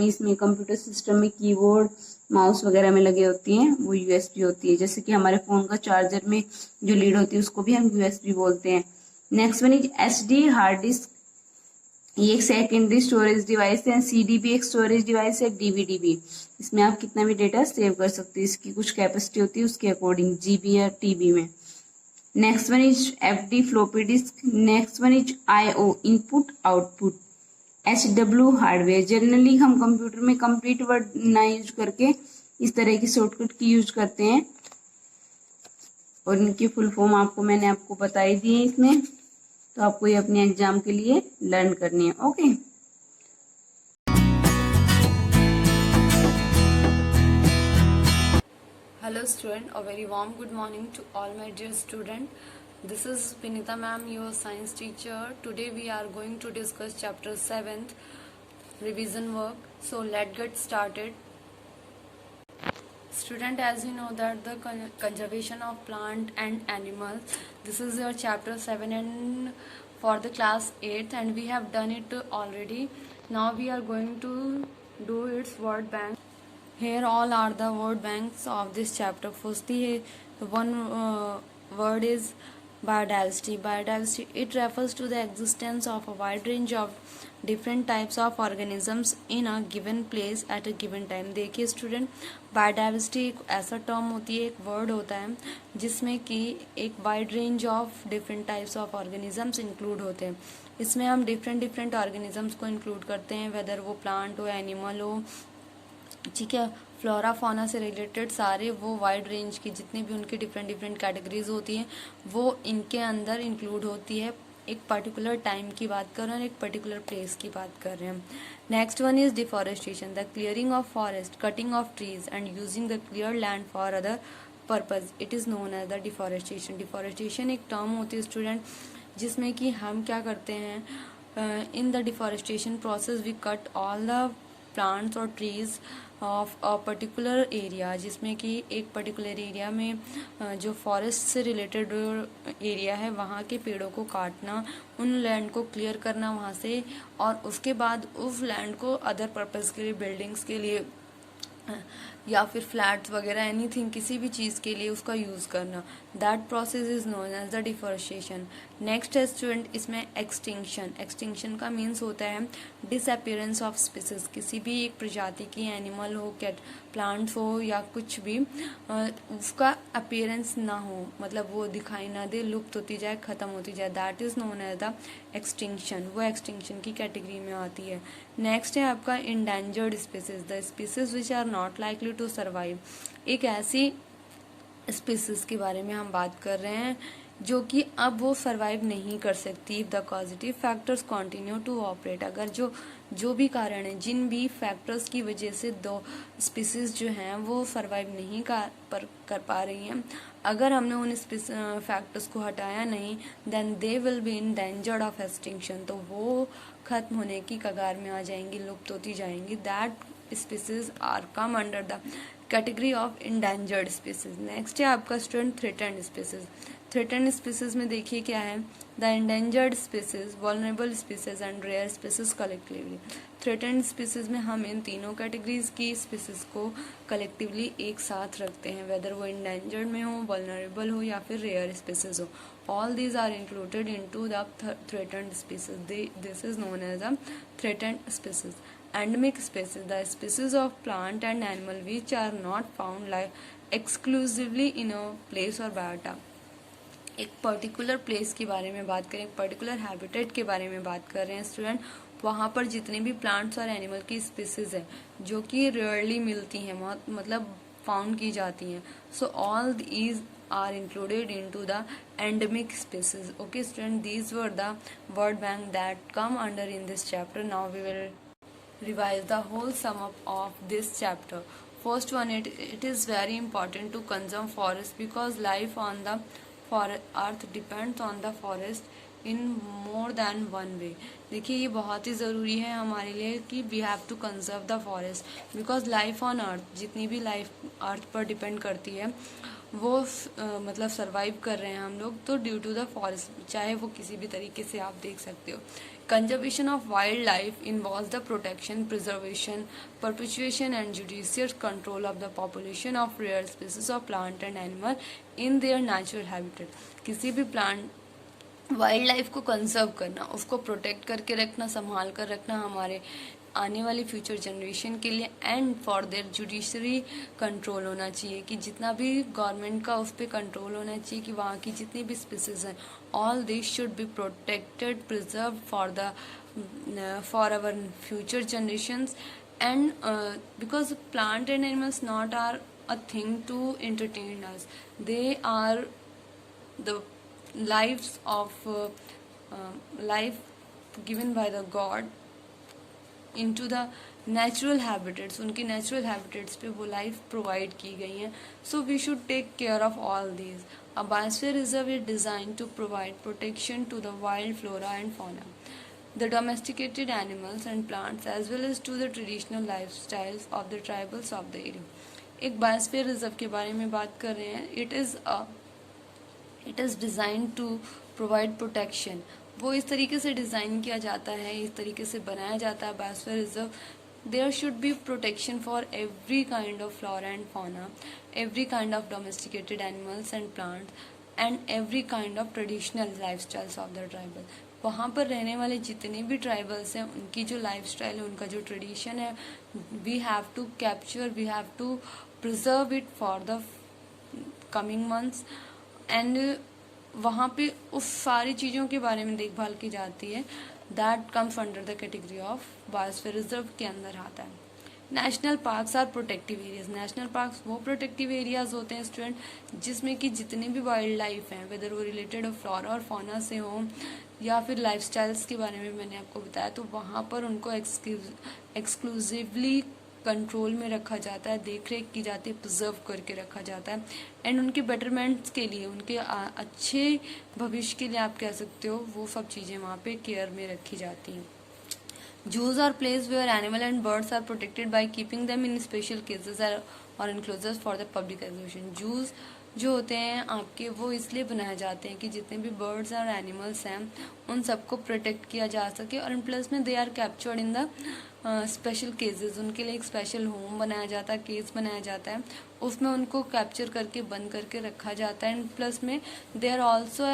[SPEAKER 6] इसमें कंप्यूटर सिस्टम में कीबोर्ड, माउस वगैरह में लगे होती हैं, वो USB होती है। जैसे कि हमारे फोन का चार्जर में जो लीड होती है उसको भी हम USB बोलते हैं। Next one is SD, hard disk. ये एक सेकेंडरी स्टोरेज डिवाइस है। CD भी एक स्टोरेज डिवाइस है, DVD भी। इसमें आप कितना भी डेटा सेव कर सकते हैं, इसकी कुछ कैपेसिटी होती है उसके अकॉर्डिंग, GB या TB में। Next one is FD, floppy disk. Next one is IO, input output. HW, hardware. Generally हम कंप्यूटर में कंप्लीट वर्ड ना यूज करके इस तरह की शॉर्टकट की यूज करते हैं, और इनकी फुल फॉर्म मैंने आपको बताई दी है इसमें, तो आपको ये अपने एग्जाम के लिए लर्न करनी है। Okay,
[SPEAKER 7] Hello student, a very warm good morning to all my dear student. This is Vinita ma'am, your science teacher. Today we are going to discuss chapter 7th, revision work. So let's get started. Student, as you know that the conservation of plant and animals, this is your chapter 7 and for the class 8th, and we have done it already. Now we are going to do its word bank. Here all are the word banks of this chapter. Firstly, one word is Biodiversity, it refers to the existence of a wide range of different types of organisms in a given place at a given time. देखिए student, biodiversity एक ऐसा term होती है, एक word होता है जिसमें कि एक wide range of different types of organisms include होते हैं. इसमें हम डिफरेंट ऑर्गेनिजम्स को इंक्लूड करते हैं, वेदर वो प्लांट हो, एनिमल हो, ठीक है, फ्लोरा फौना से रिलेटेड सारे वो वाइड रेंज की जितनी भी उनकी डिफरेंट कैटेगरीज होती हैं वो इनके अंदर इंक्लूड होती है. एक पर्टिकुलर टाइम की बात कर रहे हैं और एक पर्टिकुलर प्लेस की बात कर रहे हैं. Next one is deforestation, the clearing of forest, cutting of trees and using the clear land for other purpose. It is known as the deforestation. Deforestation एक टर्म होती है स्टूडेंट जिसमें कि हम क्या करते हैं, in the deforestation process we cut all the plants और trees of a particular area, जिसमें कि एक पर्टिकुलर एरिया में जो फॉरेस्ट से रिलेटेड एरिया है वहाँ के पेड़ों को काटना, उन लैंड को क्लियर करना वहाँ से, और उसके बाद उस लैंड को अदर पर्पस के लिए, बिल्डिंग्स के लिए या फिर फ्लैट्स वगैरह एनीथिंग, किसी भी चीज़ के लिए उसका यूज़ करना. That process is known as the deforestation. Next है स्टूडेंट इसमें एक्सटिंक्शन. एक्सटिंक्शन का मीन्स होता है डिसअपियरेंस ऑफ स्पीसीज. किसी भी एक प्रजाति की, एनिमल हो, कैट, प्लांट्स हो या कुछ भी, उसका अपीयरेंस ना हो, मतलब वो दिखाई ना दे, लुप्त होती जाए, ख़त्म होती जाए. That is known as the extinction. वो एक्सटिंक्शन की कैटेगरी में आती है. नेक्स्ट है आपका endangered species, the species which are not likely to survive. एक ऐसी स्पीसीज के बारे में हम बात कर रहे हैं जो कि अब वो सर्वाइव नहीं कर सकती. If the positive factors continue to operate, अगर जो भी कारण है, जिन भी फैक्टर्स की वजह से दो स्पीसीज जो हैं वो सर्वाइव नहीं कर पा रही हैं, अगर हमने उन फैक्टर्स को हटाया नहीं, then they will be in danger of extinction. तो वो खत्म होने की कगार में आ जाएंगी, लुप्त होती जाएंगी. That species are come under the category of endangered species. Next है आपका student threatened species. Threatened species में देखिए क्या है, the endangered species, vulnerable species and rare species collectively. Threatened species में हम इन तीनों कैटेगरीज की स्पीसीज को कलेक्टिवली एक साथ रखते हैं, वेदर वो इंडेंजर्ड में हो, वल्नरेबल हो या फिर रेयर स्पीसीज हो. All these are included into the threatened species. This is known as a threatened species. Endemic species, the species of plant and animal which are not found exclusively in a place or biota. एक particular place के बारे में बात करें, एक particular habitat के बारे में बात कर रहे हैं स्टूडेंट, वहाँ पर जितने भी प्लांट्स और एनिमल की स्पीसीज है जो कि रेयरली मिलती हैं, मतलब फाउंड की जाती हैं. So all these are included into the endemic species. Okay student, these were the word bank that come under in this chapter. Now we will revise the whole sum up of this chapter. First one, it is very important to conserve forest because life on the earth depends on the forest in more than one way. देखिए ये बहुत ही ज़रूरी है हमारे लिए कि we have to conserve the forest because life on earth, जितनी भी लाइफ अर्थ पर डिपेंड करती है वो मतलब सरवाइव कर रहे हैं हम लोग, तो ड्यू टू द फॉरेस्ट, चाहे वो किसी भी तरीके से आप देख सकते हो. Conservation of wild life involves the protection, preservation, perpetuation and judicial control of the population of rare species of plant and animal in their natural habitat. किसी भी प्लांट वाइल्ड लाइफ को कंजर्व करना, उसको प्रोटेक्ट करके रखना, संभाल कर रखना हमारे आने वाली फ्यूचर जनरेशन के लिए, and for their judiciary control होना चाहिए कि जितना भी गवर्नमेंट का उस पर कंट्रोल होना चाहिए कि वहाँ की जितनी भी स्पीसीज हैं, all this should be protected, preserve for our future generations. And because plant and animals not are a thing to entertain us, they are the lives of life given by the God into the natural habitats. उनकी natural habitats पे वो life provide की गई हैं. So we should take care of all these. A biosphere reserve is designed to provide protection to the wild flora and fauna, the domesticated animals and plants, as well as to the traditional lifestyles of the tribals of the area. एक biosphere reserve के बारे में बात कर रहे हैं. It is designed to provide protection. वो इस तरीके से डिज़ाइन किया जाता है, इस तरीके से बनाया जाता है biosphere reserve. There should be protection for every kind of flora and fauna, every kind of domesticated animals and plants, and every kind of traditional life styles of the tribal. वहाँ पर रहने वाले जितने भी ट्राइबल्स हैं उनकी जो life style है, उनका जो ट्रेडिशन है, we have to capture, we have to preserve it for the coming months. And वहाँ पे उस सारी चीज़ों के बारे में देखभाल की जाती है। That comes under the category of biosphere reserve के अंदर आता है। National parks are protective areas. National parks वो प्रोटेक्टिव एरियाज होते हैं स्टूडेंट जिसमें कि जितने भी वाइल्ड लाइफ हैं, वेदर वो रिलेटेड फ्लोरा और फौना से हो या फिर लाइफ स्टाइल्स के बारे में मैंने आपको बताया, तो वहाँ पर उनको एक्सक्लूसिवली कंट्रोल में रखा जाता है, देख रेख की जाती है, प्रिजर्व करके रखा जाता है। एंड उनके बेटरमेंट्स के लिए, उनके अच्छे भविष्य के लिए आप कह सकते हो, वो सब चीज़ें वहाँ पे केयर में रखी जाती हैं। Zoos are place where animal and birds are protected by keeping them in special cages or enclosures for the public exhibition. Zoos जो होते हैं आपके, वो इसलिए बनाए जाते हैं कि जितने भी बर्ड्स और एनिमल्स हैं उन सबको प्रोटेक्ट किया जा सके। और प्लस में they are captured in the special cages. उनके लिए एक स्पेशल होम बनाया जाता है, केज बनाया जाता है, उसमें उनको कैप्चर करके बंद करके रखा जाता है। एंड प्लस में they are also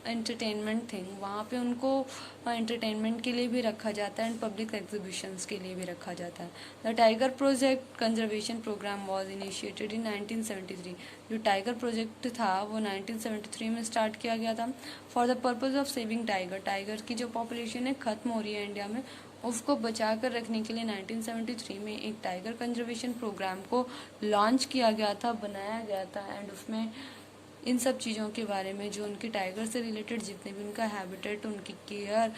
[SPEAKER 7] entertainment thing. वहाँ पे उनको एंटरटेनमेंट के लिए भी रखा जाता है एंड पब्लिक एग्जीबिशंस के लिए भी रखा जाता है। The tiger project conservation program was initiated in 1973। जो टाइगर प्रोजेक्ट था वो 1973 में स्टार्ट किया गया था for the purpose of saving tiger. Tiger की जो पॉपुलेशन है ख़त्म हो रही है इंडिया में, उसको बचा कर रखने के लिए 1973 में एक टाइगर कंजर्वेशन प्रोग्राम को लॉन्च किया गया था, बनाया गया था। एंड उसमें इन सब चीज़ों के बारे में, जो उनके टाइगर से रिलेटेड जितने भी उनका हैबिटेट, उनकी केयर,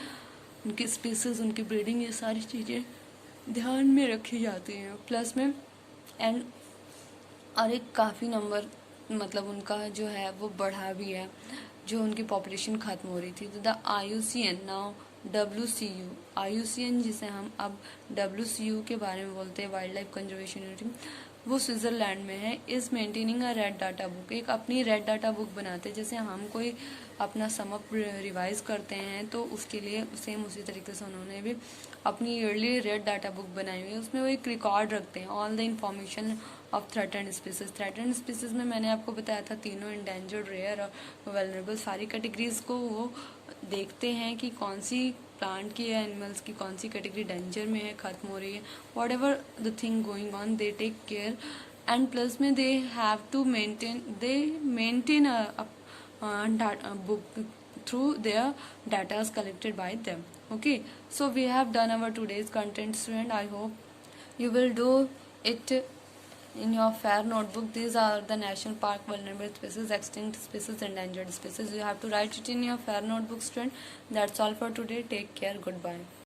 [SPEAKER 7] उनकी स्पीसीज, उनकी ब्रीडिंग, ये सारी चीज़ें ध्यान में रखी जाती हैं। प्लस में एंड और एक काफ़ी नंबर मतलब उनका जो है वो बढ़ा भी है, जो उनकी पॉपुलेशन ख़त्म हो रही थी। तो the IUCN now WCU, IUCN जिसे हम अब WCU के बारे में बोलते हैं, वाइल्ड लाइफ कंजर्वेशन यूनिटी, वो स्विट्ज़रलैंड में है। Is maintaining a red data book. एक अपनी रेड डाटा बुक बनाते हैं, जैसे हम कोई अपना समअप रिवाइज करते हैं तो उसके लिए सेम उसी तरीके से उन्होंने भी अपनी ईयरली रेड डाटा बुक बनाई हुई है। उसमें वो एक रिकॉर्ड रखते हैं all the information of threatened species. Threatened species में मैंने आपको बताया था तीनों, इंडेंजर्ड, रेयर और वेलनरेबल, सारी कैटेगरीज को वो देखते हैं कि कौन सी प्लांट की या एनिमल्स की कौन सी कैटेगरी डेंजर में है, ख़त्म हो रही है, whatever the thing going on, they take care. And plus में they have to maintain a book through their data is collected by them. Okay, so we have done our today's content, student. I hope you will do it in your fair notebook. These are the national park, vulnerable species, extinct species, endangered species. You have to write it in your fair notebook, student. That's all for today. Take care. Goodbye.